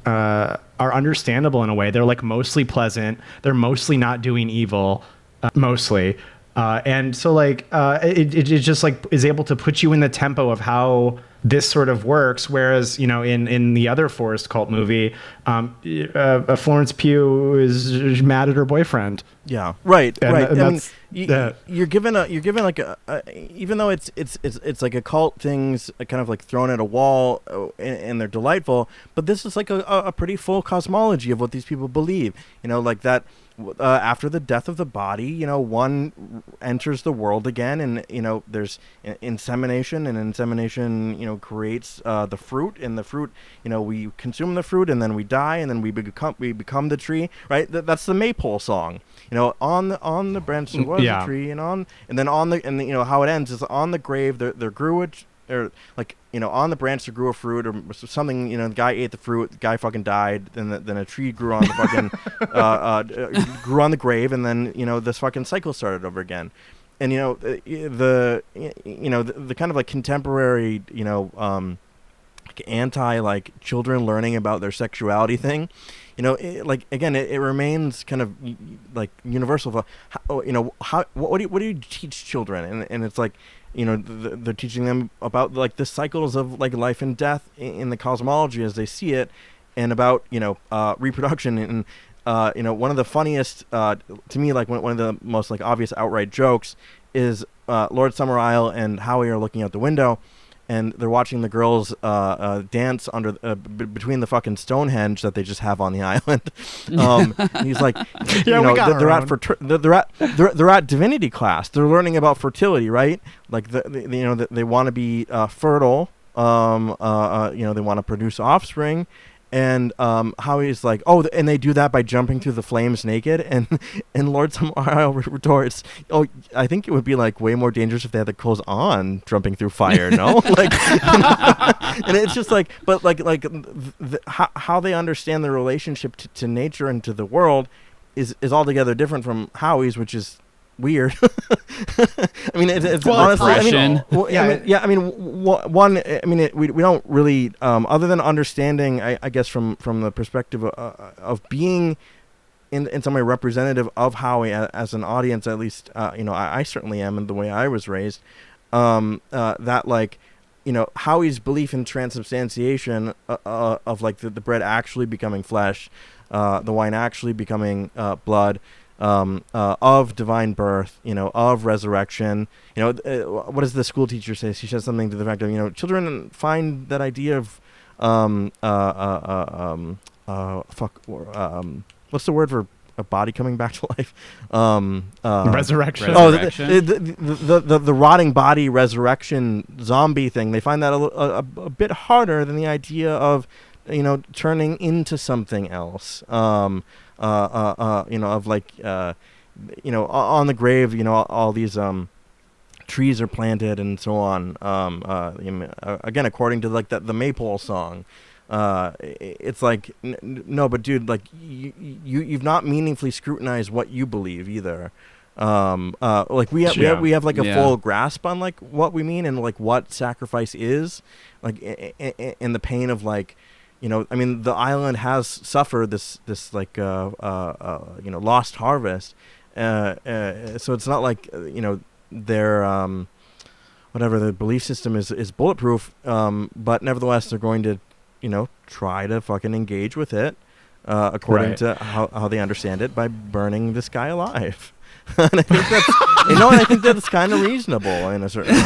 A: are understandable in a way. They're like mostly pleasant. They're mostly not doing evil, mostly. And so like it just like is able to put you in the tempo of how this sort of works, whereas in the other Forest Cult movie, Florence Pugh is mad at her boyfriend.
D: Yeah, right.
A: And
D: I mean, you're given like even though it's like occult things kind of like thrown at a wall, and they're delightful, but this is like a pretty full cosmology of what these people believe. Like that. After the death of the body, one enters the world again, and there's insemination, and insemination, creates the fruit, and the fruit, we consume the fruit, and then we die, and then we become the tree, right? That's the Maypole song. On the branch there was a tree, and then how it ends is on the grave there grew on the branch there grew a fruit or something. The guy ate the fruit, the guy fucking died, then a tree grew on the fucking grew on the grave, and then this fucking cycle started over again. And the kind of like contemporary anti like children learning about their sexuality thing, it remains kind of like universal. What do you teach children? And it's like, they're teaching them about like the cycles of like life and death in the cosmology as they see it, and about reproduction. And one of the funniest to me, like one of the most like obvious outright jokes is Lord Summerisle and Howie are looking out the window, and they're watching the girls dance under between the fucking Stonehenge that they just have on the island. And he's like, they're at divinity class. They're learning about fertility, right? Like they want to be fertile. They want to produce offspring. And Howie's like, oh, and they do that by jumping through the flames naked. And Lord Summerisle retorts, oh, I think it would be like way more dangerous if they had the clothes on jumping through fire, no? Like, and it's just like, but how they understand the relationship to nature and to the world is altogether different from Howie's, which is weird. I mean, it's honestly. We don't really, other than understanding, I guess, from the perspective of being in some way representative of Howie as an audience, at least, I certainly am, in the way I was raised. That like, Howie's belief in transubstantiation of like the bread actually becoming flesh, the wine actually becoming blood. Of divine birth, of resurrection. What does the school teacher say? She says something to the fact of, children find that idea of, what's the word for a body coming back to life?
A: Resurrection.
B: Oh,
D: the rotting body resurrection zombie thing. They find that a bit harder than the idea of, turning into something else. Of like, on the grave, all these trees are planted and so on. Again, according to like the Maypole song, it's like no, but dude, like you've not meaningfully scrutinized what you believe either. Like we have like a full grasp on like what we mean and like what sacrifice is, like in the pain of like. I mean, the island has suffered this like lost harvest, so it's not like their whatever the belief system is bulletproof, but nevertheless they're going to try to fucking engage with it according to how they understand it by burning this guy alive. And I think that's I think that's kind of reasonable in a certain way.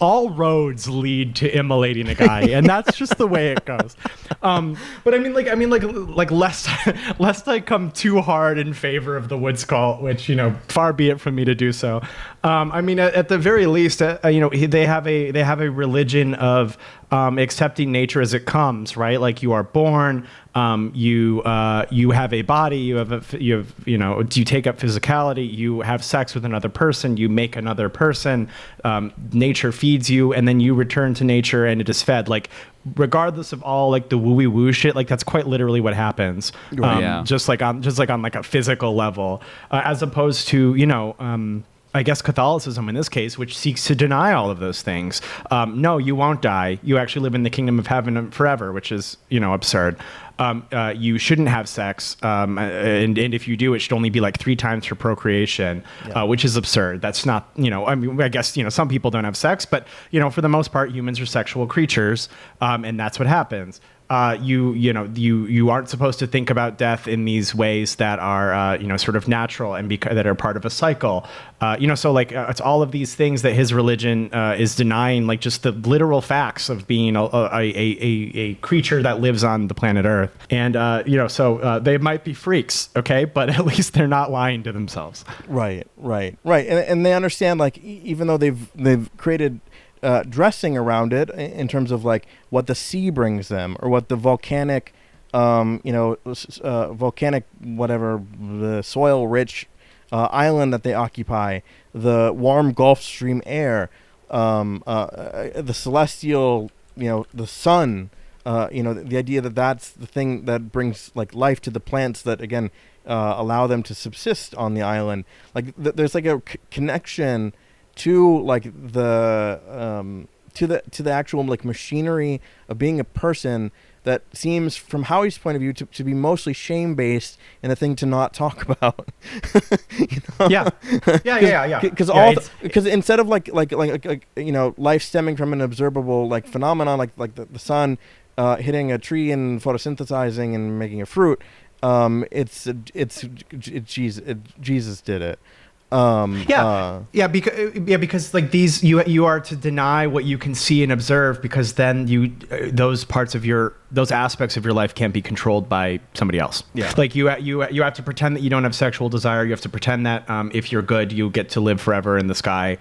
A: all roads lead to immolating a guy, and that's just the way it goes. But I mean lest I come too hard in favor of the Woods Cult, which far be it from me to do so. I mean, at the very least, they have a religion of accepting nature as it comes, right? Like you are born, you have a body, you take up physicality, you have sex with another person, you make another person, nature feeds you, and then you return to nature and it is fed. Like regardless of all like the wooey woo shit, like that's quite literally what happens. Just like on like a physical level, as opposed to I guess Catholicism in this case, which seeks to deny all of those things. No, you won't die. You actually live in the kingdom of heaven forever, which is, absurd. You shouldn't have sex, and if you do, it should only be like 3 times for procreation, which is absurd. That's not, I guess, some people don't have sex, but, for the most part, humans are sexual creatures, and that's what happens. You aren't supposed to think about death in these ways that are sort of natural and that are part of a cycle. So like it's all of these things that his religion is denying, like just the literal facts of being a creature that lives on the planet Earth. And so they might be freaks, okay, but at least they're not lying to themselves.
D: Right. And they understand, like, even though they've created dressing around it in terms of like what the sea brings them, or what the volcanic, volcanic whatever, the soil rich island that they occupy, the warm Gulf Stream air, the celestial, the sun, the idea that that's the thing that brings like life to the plants that again allow them to subsist on the island. Like there's like a connection to like the to the actual like machinery of being a person that seems, from Howie's point of view, to be mostly shame-based and a thing to not talk about.
A: Yeah.
D: Because instead of like life stemming from an observable like phenomenon like the sun hitting a tree and photosynthesizing and making a fruit, it's Jesus did it.
A: Because like these, you are to deny what you can see and observe, because then those aspects of your life can't be controlled by somebody else.
D: Yeah.
A: Like you have to pretend that you don't have sexual desire. You have to pretend that if you're good, you get to live forever in the sky,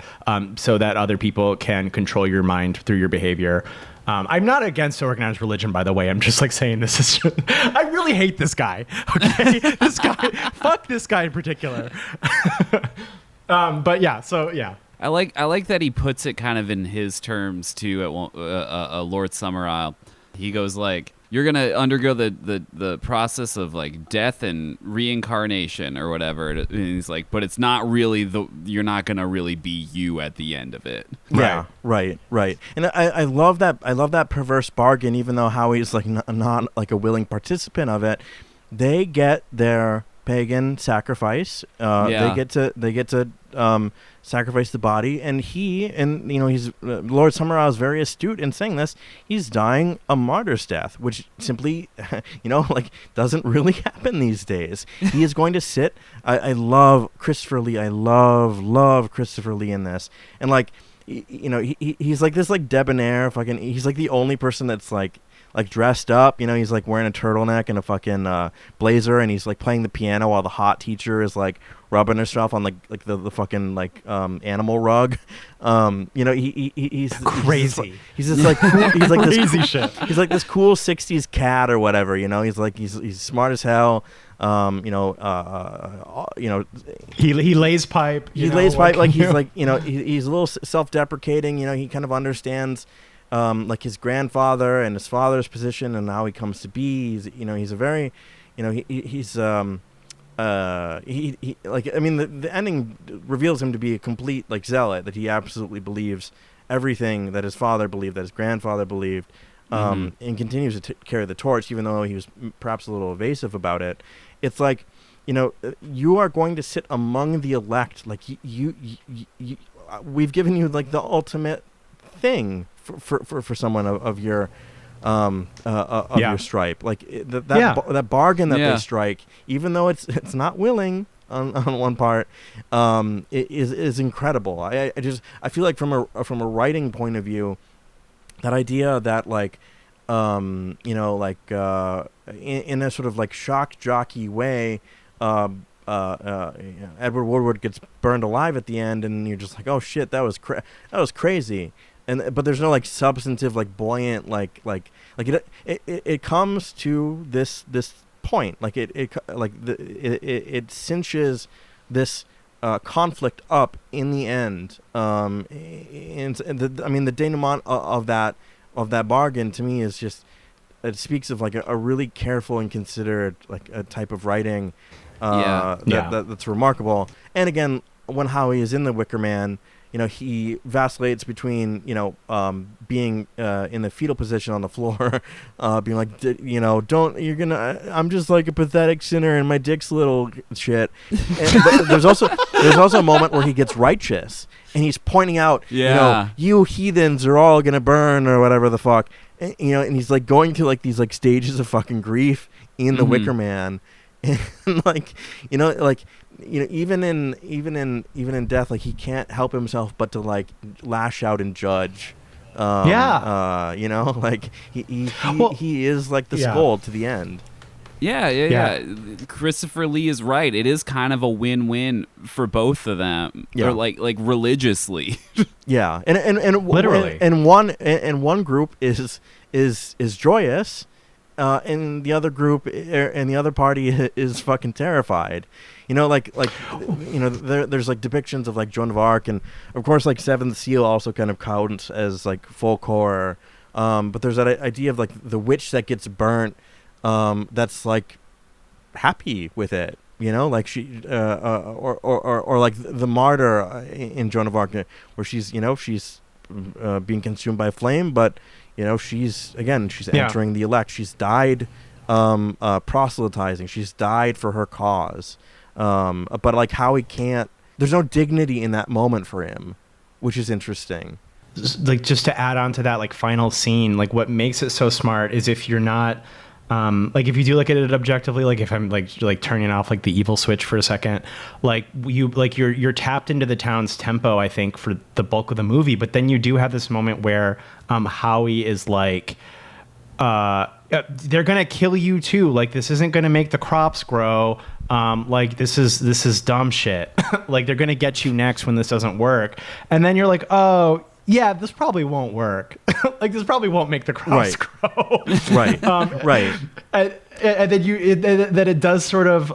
A: so that other people can control your mind through your behavior. I'm not against organized religion, by the way. I'm just like saying this is. I really hate this guy. Okay, this guy. Fuck this guy in particular. But yeah, so yeah.
B: I like that he puts it kind of in his terms too. At Lord Summerisle, he goes like, "You're gonna undergo the process of like death and reincarnation or whatever." And he's like, "But it's not really you're not gonna really be you at the end of it."
D: Yeah, right. And I love that. I love that perverse bargain. Even though Howie's like not like a willing participant of it, they get their pagan sacrifice. They get to sacrifice the body, and he's Lord Summerisle is very astute in saying this. He's dying a martyr's death, which simply like doesn't really happen these days. He is going to sit. I love Christopher Lee. I love Christopher Lee in this, and like he's like this like debonair fucking. He's like the only person that's like dressed up, he's like wearing a turtleneck and a fucking blazer, and he's like playing the piano while the hot teacher is like rubbing herself on like the fucking like animal rug. He's
A: crazy.
D: He's just like cool, he's like
A: crazy
D: this
A: shit.
D: He's like this cool 60s cat or whatever, he's smart as hell.
A: He lays pipe.
D: He lays pipe like he's like he's a little self-deprecating. He kind of understands like his grandfather and his father's position and how he comes to be. He's a very, he's the ending reveals him to be a complete like zealot, that he absolutely believes everything that his father believed, that his grandfather believed, and continues to carry the torch, even though he was perhaps a little evasive about it. It's like, you are going to sit among the elect. Like you we've given you like the ultimate thing for someone of your your stripe, like that bargain that they strike, even though it's not willing on one part, is incredible. I feel like from a writing point of view, that idea that like in a sort of like shock jockey way, Edward Woodward gets burned alive at the end, and you're just like, oh shit, that was crazy. But there's no like substantive, like buoyant, it comes to this point, like it cinches this conflict up in the end. The denouement of that bargain to me is just, it speaks of like a really careful and considered like a type of writing that's remarkable. And again, when Howie is in the Wicker Man, he vacillates between, being in the fetal position on the floor, being like, I'm just like a pathetic sinner and my dick's little shit. But there's also a moment where he gets righteous and he's pointing out, you heathens are all gonna burn or whatever the fuck, and he's like going through like these like stages of fucking grief in the Wicker Man, and even in death, like he can't help himself but to like lash out and judge. Like he is like the scold to the end.
B: Yeah. Christopher Lee is right. It is kind of a win-win for both of them.
D: Yeah.
B: Or like religiously.
D: Yeah, and
A: literally,
D: and one group is joyous, and the other group and the other party is fucking terrified. There's like depictions of like Joan of Arc, and of course like Seventh Seal also kind of counts as like folk horror. But there's that idea of like the witch that gets burnt, that's like happy with it, like she or like the martyr in Joan of Arc, where she's being consumed by a flame, but she's entering the elect. She's died proselytizing. She's died for her cause. But like Howie can't. There's no dignity in that moment for him, which is interesting.
A: Like, just to add on to that, like, final scene, like, what makes it so smart is if you're not, like, if you do look at it objectively, like, if I'm like turning off like the evil switch for a second, like you're tapped into the town's tempo, I think, for the bulk of the movie. But then you do have this moment where Howie is like, they're gonna kill you too. Like, this isn't gonna make the crops grow. Like, this is dumb shit. Like, they're gonna get you next when this doesn't work. And then you're like, oh yeah, this probably won't work. Like, this probably won't make the crops grow.
D: Right. Right.
A: And then that it does sort of,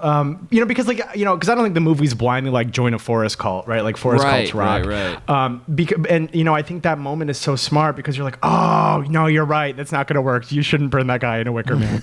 A: because like, because I don't think the movie's blindly like join a forest cult, right? Like forest cults rock.
B: Right.
A: And I think that moment is so smart because you're like, oh no, you're right. That's not going to work. You shouldn't burn that guy in a Wicker Man.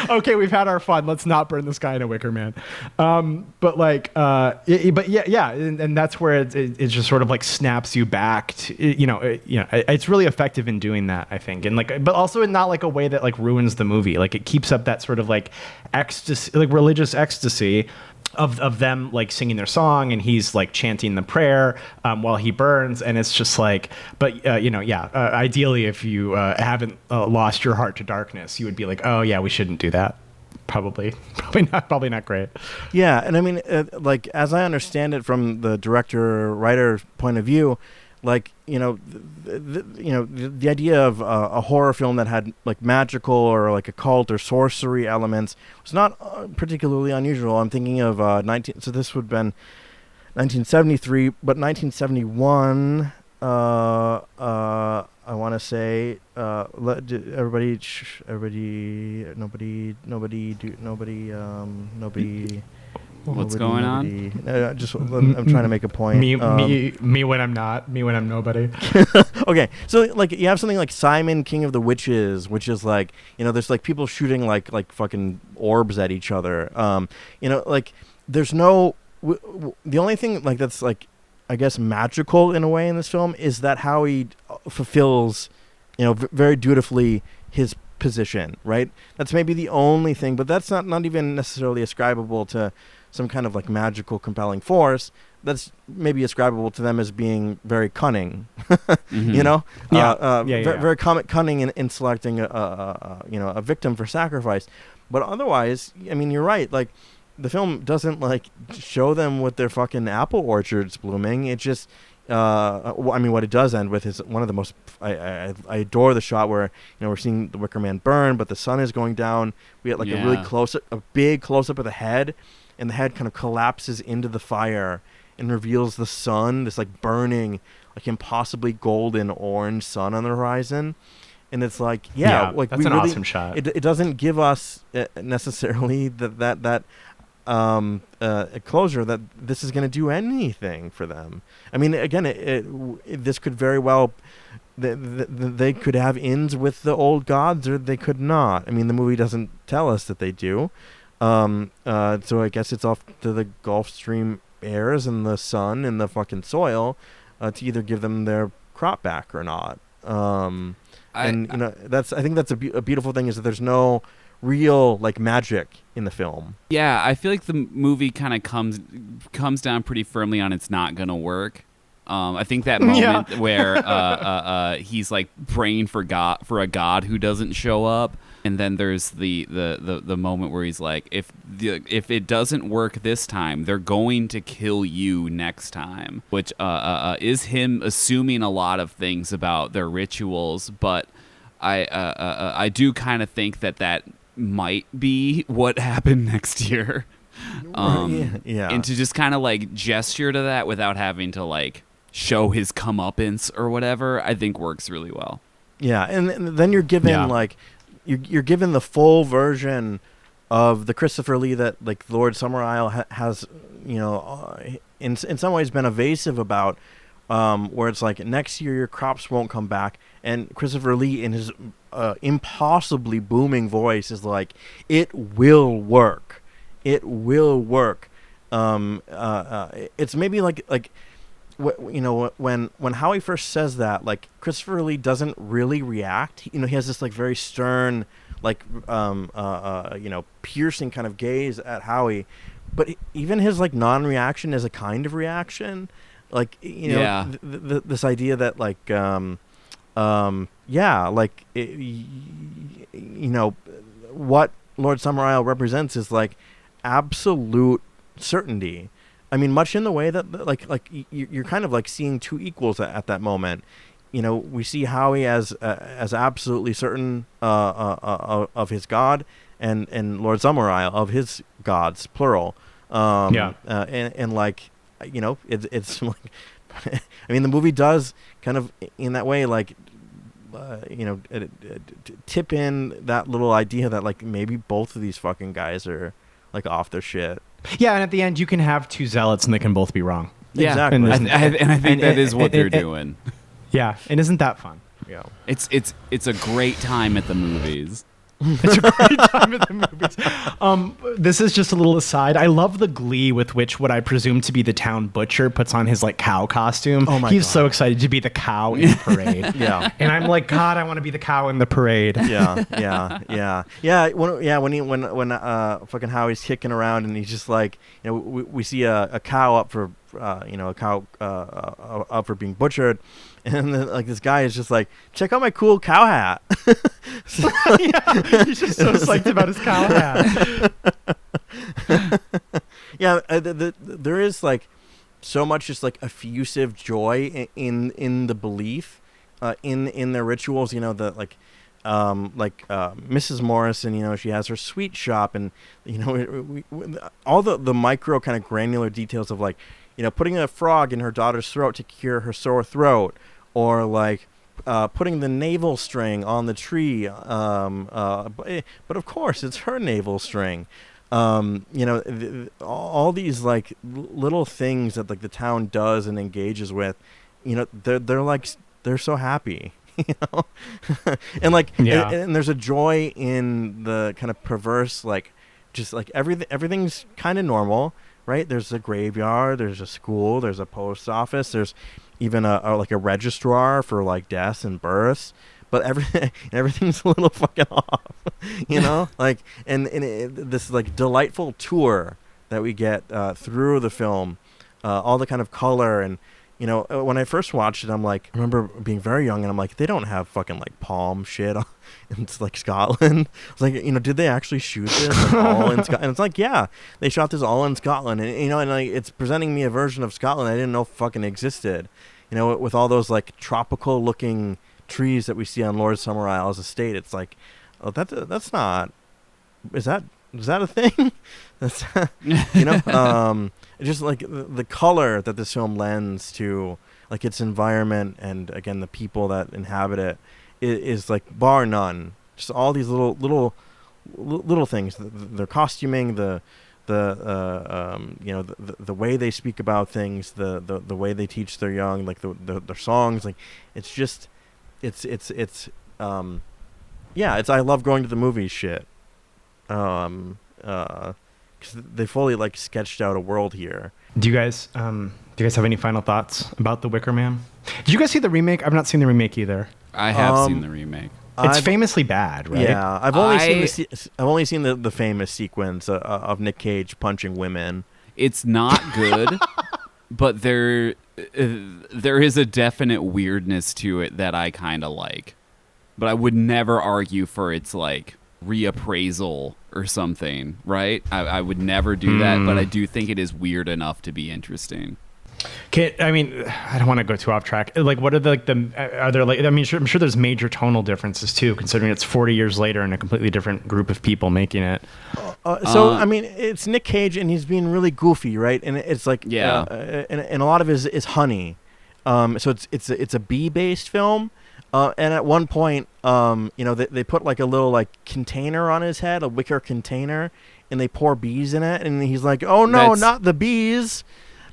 A: Okay, we've had our fun. Let's not burn this guy in a Wicker Man. But like, and that's where it just sort of like snaps you back to, it's really effective in doing that, I think, and like, but also in not like a way that like ruins the movie. Like, it keeps up that sort of like ecstasy, like religious ecstasy of them like singing their song, and he's like chanting the prayer while he burns, and it's just like, but ideally if you haven't lost your heart to darkness, you would be like, oh yeah, we shouldn't do that. Probably not great.
D: Yeah, and I mean, like, as I understand it from the director-writer point of view, like, the idea of a horror film that had like magical or like occult or sorcery elements was not particularly unusual. I'm thinking of so this would have been 1973, but 1971. I want to say, nobody.
B: What's going on?
D: I'm trying to make a point.
A: Me when I'm not. Me when I'm nobody.
D: Okay, so like you have something like Simon, King of the Witches, which is like, there's like people shooting like fucking orbs at each other. Like there's no. The only thing like that's like, I guess, magical in a way in this film is that Howie fulfills, very dutifully his position, right? That's maybe the only thing, but that's not even necessarily ascribable to some kind of like magical compelling force. That's maybe ascribable to them as being very cunning.
B: Mm-hmm.
D: Very cunning in selecting a victim for sacrifice. But otherwise, I mean, you're right. Like, the film doesn't like show them with their fucking apple orchards blooming. It just, what it does end with is one of the most. I adore the shot where we're seeing the Wicker Man burn, but the sun is going down. We get like a really a big close up of the head, and the head kind of collapses into the fire and reveals the sun, this like burning, like impossibly golden orange sun on the horizon. And it's like, like
A: that's an awesome shot.
D: It doesn't give us necessarily that a closure that this is going to do anything for them. I mean, again, this could very well, they could have ins with the old gods, or they could not. I mean, the movie doesn't tell us that they do. So I guess it's off to the Gulf Stream heirs and the sun and the fucking soil to either give them their crop back or not. And I think that's a beautiful thing, is that there's no real like magic in the film.
B: Yeah, I feel like the movie kind of comes down pretty firmly on it's not gonna work. I think that moment where he's like praying for a god who doesn't show up, and then there's the moment where he's like, if it doesn't work this time, they're going to kill you next time, which is him assuming a lot of things about their rituals. But I do kind of think that might be what happened next year. And to just kind of like gesture to that without having to like show his comeuppance or whatever, I think works really well.
D: Yeah, and then you're given like you're given the full version of the Christopher Lee that like Lord Summerisle has, in some ways been evasive about, where it's like next year your crops won't come back, and Christopher Lee in his impossibly booming voice is like, it will work. It's maybe like when Howie first says that, like Christopher Lee doesn't really react. He has this like very stern, like piercing kind of gaze at Howie, but even his like non-reaction is a kind of reaction. Like this idea that like what Lord Summerisle represents is like absolute certainty. I mean, much in the way that like you're kind of like seeing two equals at that moment. We see Howie as absolutely certain of his god, and Lord Summerisle of his gods, plural. And like it's like, I mean, the movie does kind of in that way like tip in that little idea that like maybe both of these fucking guys are like off their shit.
A: Yeah, and at the end you can have two zealots and they can both be wrong.
B: Yeah,
D: exactly.
B: And I think that is what they're doing.
A: Yeah, and isn't that fun?
D: Yeah,
B: it's a great time at the movies.
A: It's a great time at the movies. This is just a little aside. I love the glee with which what I presume to be the town butcher puts on his like cow costume.
D: Oh my
A: He's
D: God.
A: so excited to be the cow in the parade.
D: Yeah.
A: And I'm like, God, I want to be the cow in the parade.
D: yeah. When fucking Howie's kicking around and he's just like, we see a cow up for up for being butchered, and then like this guy is just like, check out my cool cow hat.
A: Yeah, he's just so psyched about his cow hat.
D: Yeah, there is like so much just like effusive joy in the belief in their rituals. Mrs. Morrison, she has her sweet shop, and all the micro kind of granular details of like, putting a frog in her daughter's throat to cure her sore throat, or like putting the navel string on the tree, but of course it's her navel string. All these like little things that like the town does and engages with, they're so happy. And like, and there's a joy in the kind of perverse, like, just like everything's kind of normal, right? There's a graveyard, there's a school, there's a post office, there's even a registrar for like deaths and births, but everything's a little fucking off, like, and this like delightful tour that we get through the film, all the kind of color. And when I first watched it, I'm like, I remember being very young, and I'm like, they don't have fucking like palm shit in like Scotland. It's like, did they actually shoot this like, all in Scotland? And it's like, yeah, they shot this all in Scotland, and and like it's presenting me a version of Scotland I didn't know fucking existed. With all those like tropical looking trees that we see on Lord Summerisle's estate. It's like, oh, that's not. Is that a thing? That's just like the color that this film lends to like its environment, and again the people that inhabit it is like bar none. Just all these little things. Their costuming, the way they speak about things, the way they teach their young, like their songs, like it's just it's I love going to the movies shit. because they fully like sketched out a world here.
A: Do you guys have any final thoughts about The Wicker Man? Did you guys see the remake? I've not seen the remake either.
B: I have seen the remake.
A: It's famously bad, right?
D: Yeah, I've only seen the famous sequence of Nick Cage punching women.
B: It's not good, but there is a definite weirdness to it that I kind of like. But I would never argue for its like reappraisal or something, right? I would never do that, but I do think it is weird enough to be interesting.
A: I mean, I don't want to go too off track. Like, what are are there like? I mean, I'm sure there's major tonal differences too, considering it's 40 years later and a completely different group of people making it.
D: I mean, it's Nick Cage and he's being really goofy, right? And it's like, and a lot of it is honey. So it's a bee-based film. And at one point, they put like a little like container on his head, a wicker container, and they pour bees in it, and he's like, "Oh no, not the bees."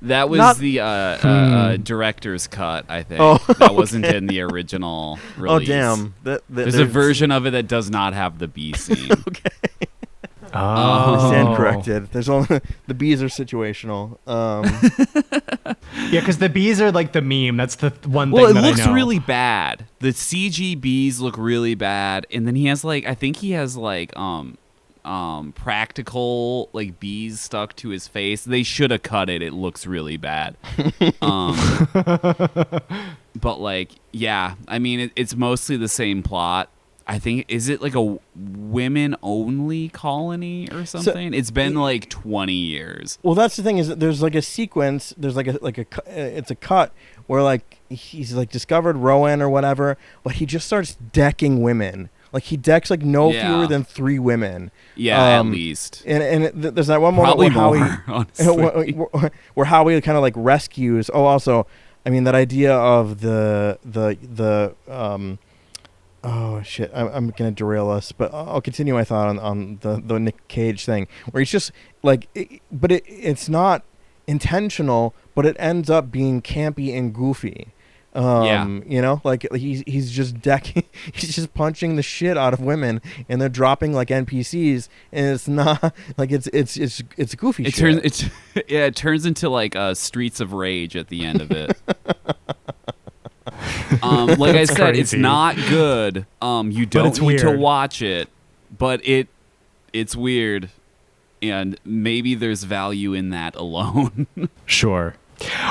B: That was the director's cut, I think.
D: Oh,
B: that wasn't in the original release.
D: Oh damn!
B: There's a version of it that does not have the bee scene.
D: Okay.
A: Oh.
D: Stand corrected. There's only the bees are situational.
A: Yeah, because the bees are like the meme. That's the one
B: Well,
A: thing
B: it
A: that I know.
B: looks really bad. The CG bees look really bad, and then he has like practical like bees stuck to his face. They should have cut it. It looks really bad. But like, yeah, I mean, it's mostly the same plot. I think, is it like a women-only colony or something? It's been like 20 years.
D: Well, that's the thing is that there's like a sequence. There's it's a cut where like he's like discovered Rowan or whatever, but he just starts decking women. Like he decks like fewer than 3 women.
B: Yeah, at least.
D: And there's that one moment where Howie kind of like rescues. Oh, also, I mean that idea of the oh shit! I'm gonna derail us, but I'll continue my thought on the Nick Cage thing, where he's just like, it's not intentional, but it ends up being campy and goofy. Like he's just decking, he's just punching the shit out of women, and they're dropping like NPCs, and it's not like it's goofy.
B: It turns into like Streets of Rage at the end of it. Like I said, crazy. It's not good. You don't need to watch it, but it's weird, and maybe there's value in that alone.
A: Sure.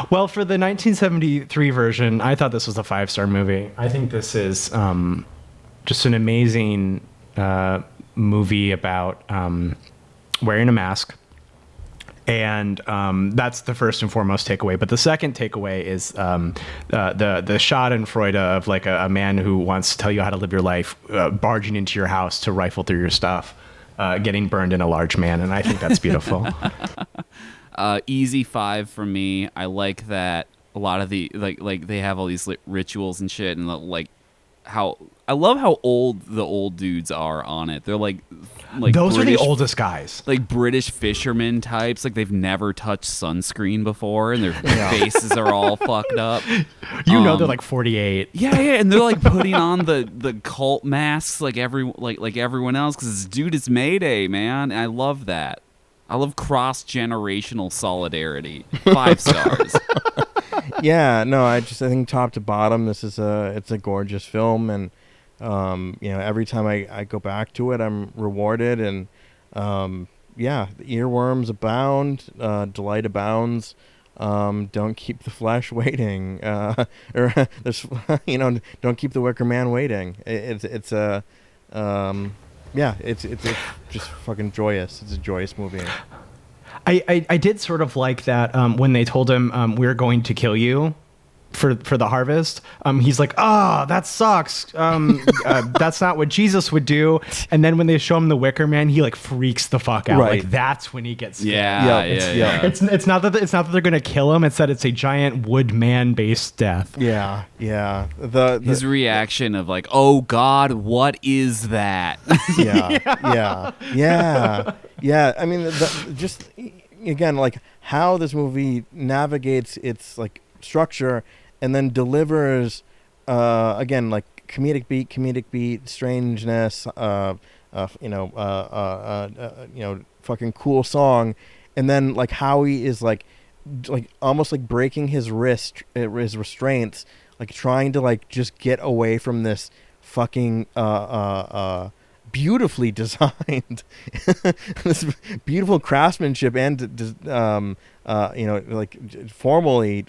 A: Well, for the 1973 version, I thought this was a 5-star movie. I think this is just an amazing movie about wearing a mask. And that's the first and foremost takeaway. But the second takeaway is the Schadenfreude of like a man who wants to tell you how to live your life, barging into your house to rifle through your stuff, getting burned in a large man. And I think that's beautiful.
B: Easy 5 for me. I like that a lot of the like they have all these rituals and shit, and like how I love how old the old dudes are on it. They're like
A: those
B: British,
A: are the oldest guys,
B: like British fisherman types. Like they've never touched sunscreen before, and their faces are all fucked up.
A: They're like 48.
B: Yeah, and they're like putting on the cult masks like everyone else because this dude is Mayday, man. And I love that. I love cross-generational solidarity. 5 stars.
D: Yeah, no, I think top to bottom, it's a gorgeous film, and every time I go back to it, I'm rewarded, and the earworms abound, delight abounds. Don't keep the flesh waiting, or there's don't keep the Wicker Man waiting. It's just fucking joyous. It's a joyous movie.
A: I did sort of like that when they told him we're going to kill you for the harvest. He's like, that sucks. That's not what Jesus would do. And then when they show him the Wicker Man, he like freaks the fuck out.
D: Right.
A: Like that's when he gets scared.
B: Yeah.
A: It's not that they're gonna kill him. It's that it's a giant wood man based death.
D: Yeah.
B: His reaction of like, oh God, what is that?
D: Yeah. I mean, just again, like how this movie navigates its like structure and then delivers again like comedic beat, strangeness,
C: fucking cool song, and then like Howie is like almost like breaking his restraints, like trying to like just get away from this fucking beautifully designed this beautiful craftsmanship and like formally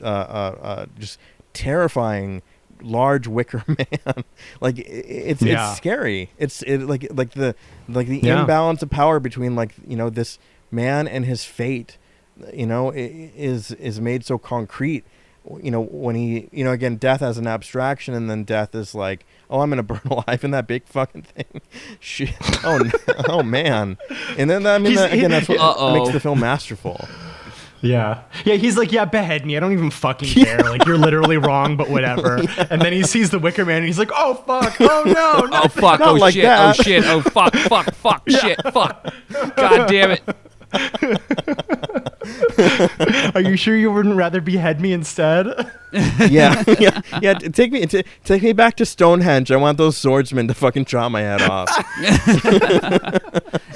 C: just terrifying large wicker man. Like it's scary. It's the imbalance of power between like this man and his fate is made so concrete when he again, death as an abstraction, and then death is like, oh, I'm gonna burn alive in that big fucking thing. Shit. Oh man. And then that's what makes the film masterful.
A: Yeah. He's like, yeah, behead me. I don't even fucking care. Like, you're literally wrong, but whatever. And then he sees the Wicker Man and he's like, oh fuck, oh no,
B: oh fuck,
C: oh
B: like
C: shit,
B: that. Oh shit, oh fuck, shit, fuck. God damn it.
A: Are you sure you wouldn't rather behead me instead?
C: Yeah. Take me back to Stonehenge. I want those swordsmen to fucking chop my head off.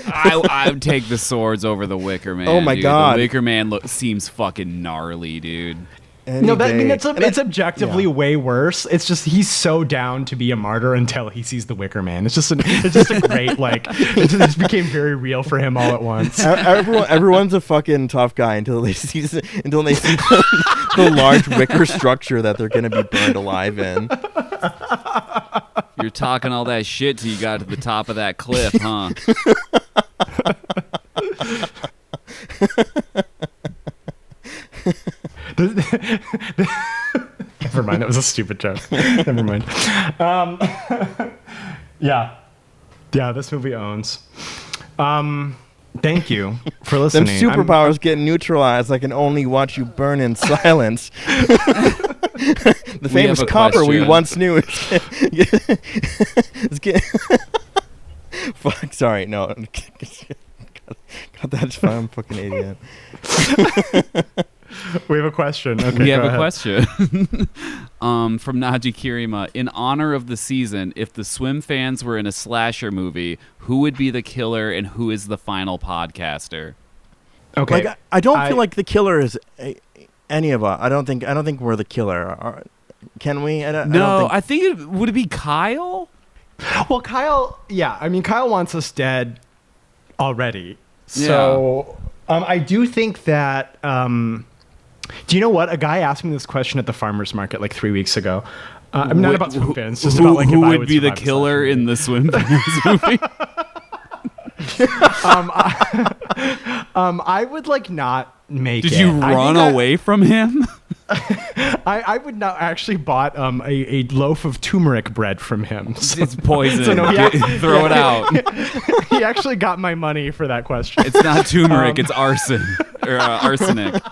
B: I would take the swords over the Wicker Man.
C: Oh my god,
B: the Wicker Man seems fucking gnarly, dude.
A: It's objectively way worse. It's just he's so down to be a martyr until he sees the Wicker Man. It's just a great it just became very real for him all at once.
C: Everyone's a fucking tough guy until they see the large wicker structure that they're gonna be burned alive in.
B: You're talking all that shit till you got to the top of that cliff, huh?
A: Never mind, that was a stupid joke. Never mind. Yeah, this movie owns. Thank you for listening.
C: Them superpowers get neutralized. I can only watch you burn in silence. The famous copper we once knew is fuck, sorry, no. God, that's fine. I'm a fucking idiot.
A: We have a question. Okay,
B: we have a question from Naji Kirima. In honor of the season, if the Swimfans were in a slasher movie, who would be the killer and who is the final podcaster?
A: Okay,
C: like, I don't feel like the killer is any of us. I don't think we're the killer. Can we?
B: I think would it be Kyle?
A: Well, Kyle. Yeah, I mean, Kyle wants us dead already. So I do think that. Do you know what? A guy asked me this question at the farmer's market like 3 weeks ago. I'm not about Swimfans, just about like
B: who
A: if I
B: would be the killer in the Swimfans movie.
A: I would like not make it.
B: Did you run away from him?
A: I would not actually bought a loaf of turmeric bread from him. So,
B: it's poison.
A: So no,
B: throw it out.
A: He actually got my money for that question.
B: It's not turmeric. It's arson or arsenic.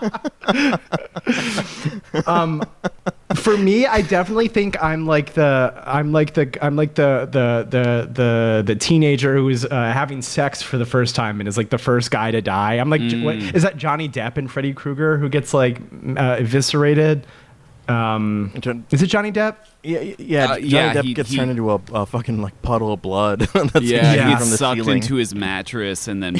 A: For me, I definitely think I'm like the teenager who is having sex for the first time and is like the first guy to die. I'm like, what, is that Johnny Depp and Freddy Krueger who gets like eviscerated? Is it Johnny Depp?
C: Johnny Depp gets turned into a fucking like puddle of blood. That's
B: he gets sucked into his mattress and then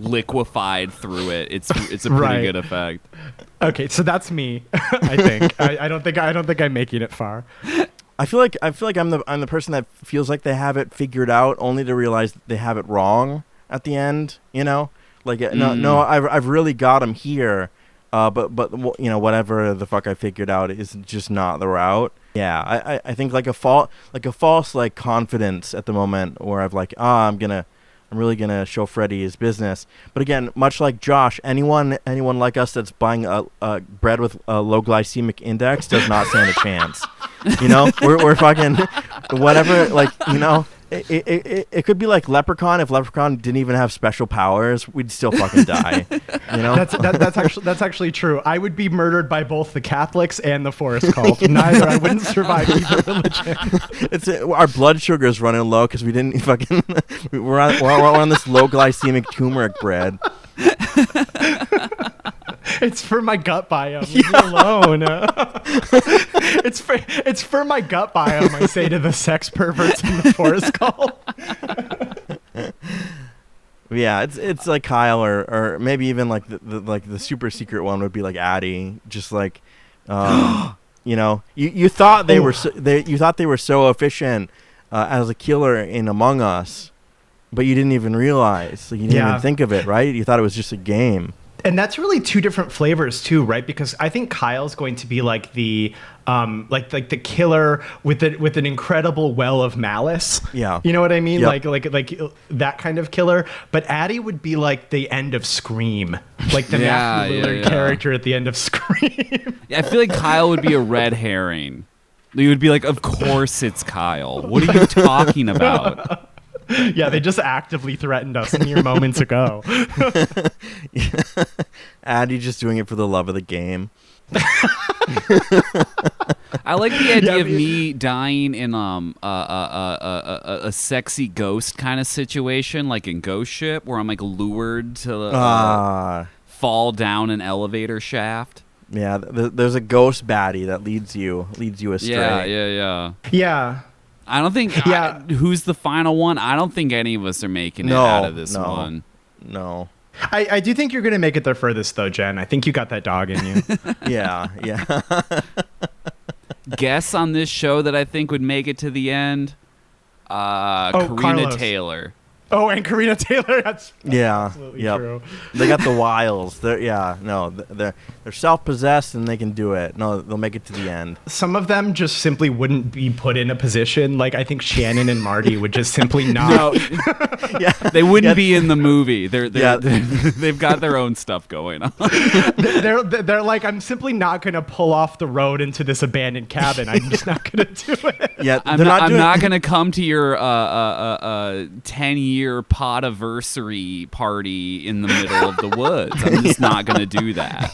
B: liquefied through it. It's a pretty good effect.
A: Okay, so that's me. I think. I don't think I'm making it far.
C: I feel like I'm the person that feels like they have it figured out, only to realize they have it wrong at the end. Like no, I've really got him here. But whatever the fuck I figured out is just not the route. Yeah, I think like a false like confidence at the moment where I've like I'm really gonna show Freddy his business. But again, much like Josh, anyone like us that's buying a bread with a low glycemic index does not stand a chance. We're fucking whatever. Like It could be like Leprechaun. If Leprechaun didn't even have special powers, we'd still fucking die.
A: That's actually true. I would be murdered by both the Catholics and the Forest Cult. Neither. I wouldn't survive either religion.
C: Our blood sugar is running low because we didn't fucking. We're on this low glycemic turmeric bread.
A: It's for my gut biome. Leave me alone. It's for my gut biome. I say to the sex perverts in the Forest Cult.
D: Yeah, it's like Kyle or maybe even like the super secret one would be like Addie, just like, you thought they were you thought they were so efficient as a killer in Among Us, but you didn't even realize, like, you didn't even think of it, right? You thought it was just a game.
A: And that's really two different flavors too, right? Because I think Kyle's going to be like the like the killer with an incredible well of malice.
D: Yeah.
A: You know what I mean?
D: Yep.
A: Like that kind of killer. But Addie would be like the end of Scream. Like the Matthew Lillard character at the end of Scream.
B: Yeah, I feel like Kyle would be a red herring. You would be like, of course it's Kyle. What are you talking about?
A: Yeah, they just actively threatened us mere moments ago.
D: Addie just doing it for the love of the game.
B: I like the idea of me dying in a sexy ghost kind of situation, like in Ghost Ship, where I'm like lured to fall down an elevator shaft.
D: Yeah, there's a ghost baddie that leads you astray.
B: Yeah. I don't think. Who's the final one? I don't think any of us are making it out of this one.
D: No.
A: I do think you're going to make it the furthest, though, Jen. I think you got that dog in you.
D: Yeah.
B: Guess on this show that I think would make it to the end? Karina
A: Carlos.
B: Taylor.
A: Oh, and Karina Taylor. That's absolutely true.
D: They got the wiles. They're self-possessed and they can do it. No, they'll make it to the end.
A: Some of them just simply wouldn't be put in a position. Like, I think Shannon and Marty would just simply not.
B: They wouldn't be in the movie. They've got their own stuff going on.
A: They're like, I'm simply not going to pull off the road into this abandoned cabin. I'm just not going to do it.
D: Yeah,
B: I'm not going to come to your 10-year podiversary party in the middle of the woods. I'm just not going to do that.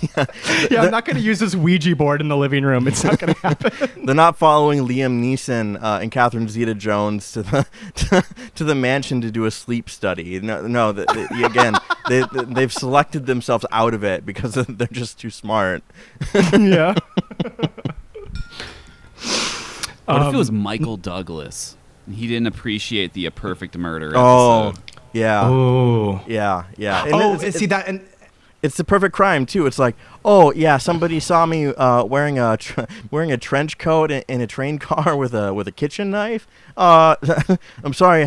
A: I'm not going to use this Ouija board in the living room. It's not going to happen.
D: They're not following Liam Neeson and Catherine Zeta-Jones to the mansion to do a sleep study. No. They've selected themselves out of it because they're just too smart.
A: Yeah.
B: What if it was Michael Douglas? He didn't appreciate the A Perfect Murder episode.
D: Oh, yeah.
A: Oh.
D: Yeah. And
A: see that, and
D: it's the perfect crime too. It's like, oh yeah, somebody saw me wearing a trench coat in a train car with a kitchen knife. I'm sorry.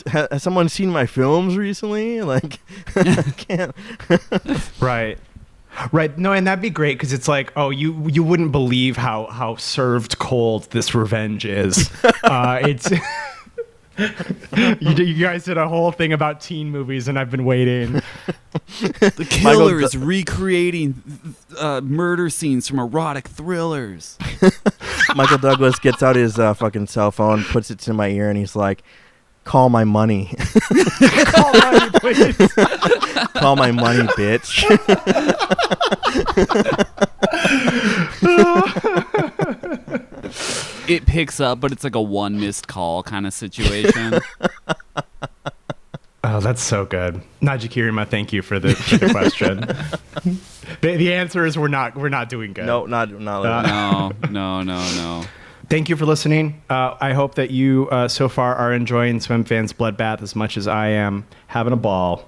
D: Has someone seen my films recently? Like, I can't.
A: Right. No, and that'd be great because it's like, oh, you wouldn't believe how served cold this revenge is. It's you guys did a whole thing about teen movies, and I've been waiting.
B: The killer is recreating murder scenes from erotic thrillers.
D: Michael Douglas gets out his fucking cell phone, puts it to my ear, and he's like, "Call my money."
A: Call money, please.
D: Call my money, bitch.
B: It picks up, but it's like a one missed call kind of situation.
A: Oh, that's so good. Najikirima, thank you for the question. The answer is we're not doing good.
D: No, not
B: No.
A: Thank you for listening. I hope that you so far are enjoying Swimfans Bloodbath as much as I am, having a ball.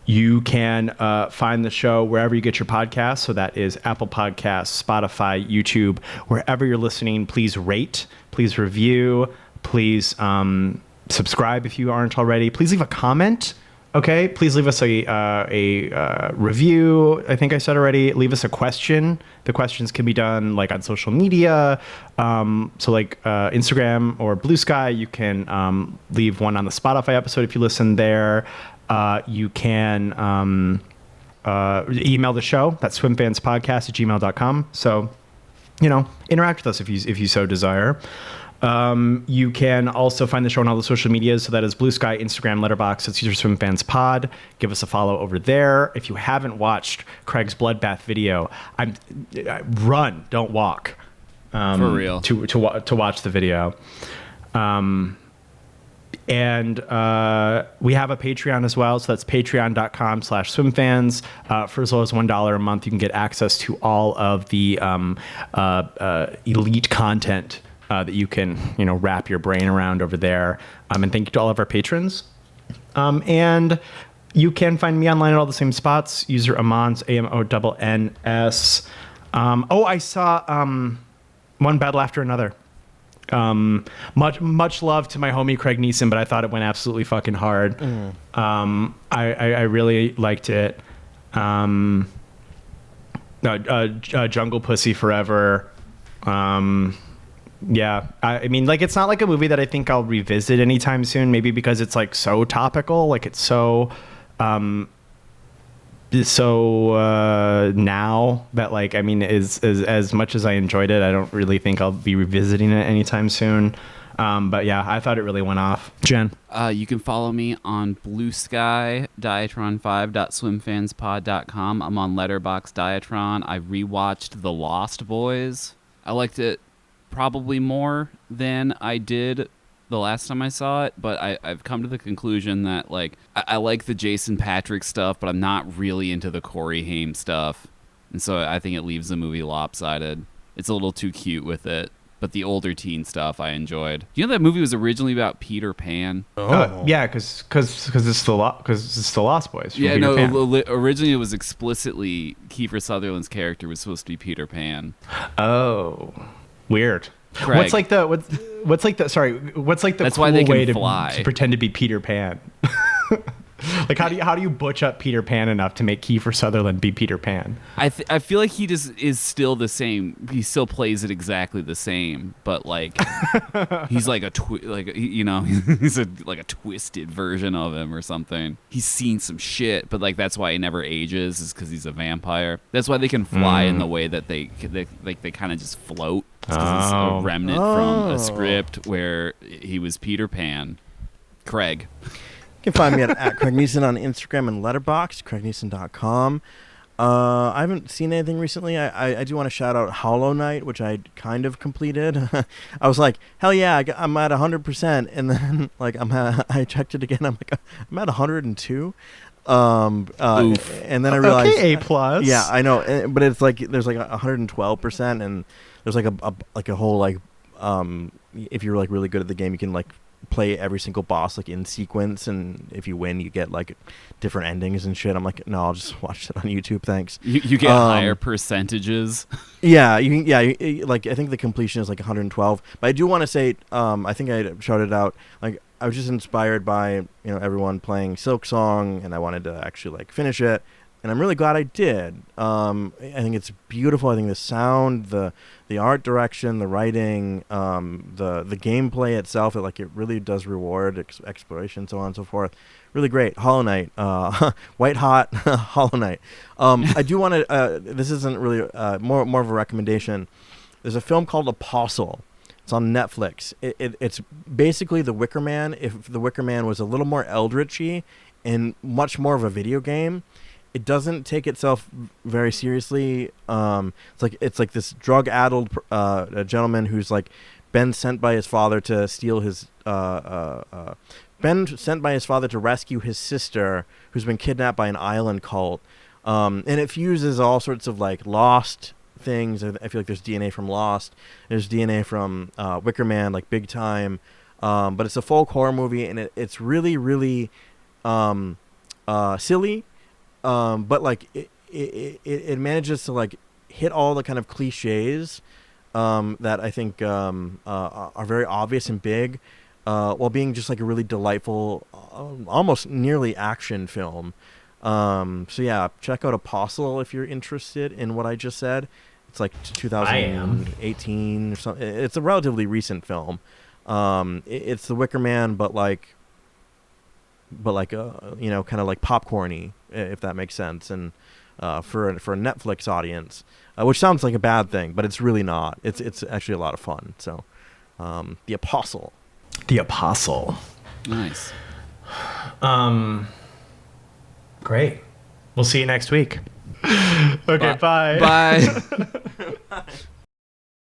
A: You can find the show wherever you get your podcasts. So that is Apple Podcasts, Spotify, YouTube, wherever you're listening. Please rate, please review, please subscribe if you aren't already. Please leave a comment. Okay, please leave us a review. I think I said already. Leave us a question. The questions can be done like on social media. So like Instagram or Blue Sky. You can leave one on the Spotify episode if you listen there. You can email the show. That's swimfanspodcast@gmail.com. So, interact with us if you so desire. You can also find the show on all the social medias. So that is Blue Sky, Instagram, Letterboxd. It's User Swimfans Pod. Give us a follow over there. If you haven't watched Craig's Bloodbath video, run, don't walk.
B: For real.
A: To watch the video. And we have a Patreon as well. So that's patreon.com/swimfans. For as low as $1 a month, you can get access to all of the elite content that you can, wrap your brain around over there. And thank you to all of our patrons. And you can find me online at all the same spots. User Amons, AMONNS. I saw One Battle After Another. Much love to my homie Craig Neeson, but I thought it went absolutely fucking hard. I really liked it. Jungle Pussy Forever. Yeah, I mean, like, it's not like a movie that I think I'll revisit anytime soon. Maybe because it's like so topical, like it's so now that, like, I mean, is as much as I enjoyed it, I don't really think I'll be revisiting it anytime soon. But yeah, I thought it really went off. Jen?
B: You can follow me on Blue Sky, diatron5.swimfanspod.com. I'm on Letterboxd Diatron. I rewatched The Lost Boys. I liked it probably more than I did the last time I saw it, but I've come to the conclusion that, like, I like the Jason Patrick stuff, but I'm not really into the Corey Haim stuff. And so I think it leaves the movie lopsided. It's a little too cute with it. But the older teen stuff I enjoyed. You know that movie was originally about Peter Pan?
A: Yeah, because it's the Lost Boys.
B: Yeah, no. Originally it was explicitly Kiefer Sutherland's character was supposed to be Peter Pan.
A: Oh, weird.
B: Craig.
A: What's like the
B: That's
A: cool
B: why they can
A: way
B: fly.
A: to pretend to be Peter Pan? Like, how do you butch up Peter Pan enough to make Kiefer Sutherland be Peter Pan?
B: I feel like he just is still the same. He still plays it exactly the same, but like he's like he's like a twisted version of him or something. He's seen some shit, but like that's why he never ages, is because he's a vampire. That's why they can fly in the way that they kind of just float. It's 'cause it's a remnant from a script where he was Peter Pan. Craig.
D: You can find me at Craig Neeson on Instagram and Letterboxd, craigneeson.com. I haven't seen anything recently. I do want to shout out Hollow Knight, which I kind of completed. I was like, hell yeah, I'm at 100%. And then like I checked it again. I'm like, I'm at 102. And then I realized,
A: okay, A+.
D: Yeah, I know. But it's like, there's like 112%. And there's like a whole, like, if you're like really good at the game, you can like play every single boss like in sequence, and if you win you get like different endings and shit. I'm like, no, I'll just watch it on YouTube, thanks.
B: You get higher percentages.
D: Yeah, like I think the completion is like 112. But I do want to say, I think I shouted out, like, I was just inspired by everyone playing Silk Song, and I wanted to actually like finish it, and I'm really glad I did. I think it's beautiful. I think the sound, the art direction, the writing, the gameplay itself, it really does reward exploration, so on and so forth. Really great. Hollow Knight, white hot Hollow Knight. I do want to. This isn't really more of a recommendation. There's a film called Apostle. It's on Netflix. It's basically The Wicker Man. If The Wicker Man was a little more eldritchy and much more of a video game. It doesn't take itself very seriously. It's like this drug-addled gentleman who's like been sent by his father to steal his sent by his father to rescue his sister, who's been kidnapped by an island cult. And it fuses all sorts of like Lost things. I feel like there's DNA from Lost. There's DNA from Wicker Man, like big time. But it's a folk horror movie, and it's really, really silly. But like it manages to like hit all the kind of cliches that I think are very obvious and big, while being just like a really delightful, almost nearly action film. So yeah, check out Apostle if you're interested in what I just said. It's like 2018 or something. It's a relatively recent film. It's The Wicker Man, but like kind of like popcorny, if that makes sense, and for a Netflix audience, which sounds like a bad thing, but it's really not. It's actually a lot of fun. So, The Apostle.
B: Nice.
A: Great. We'll see you next week. Okay, bye.
B: Bye.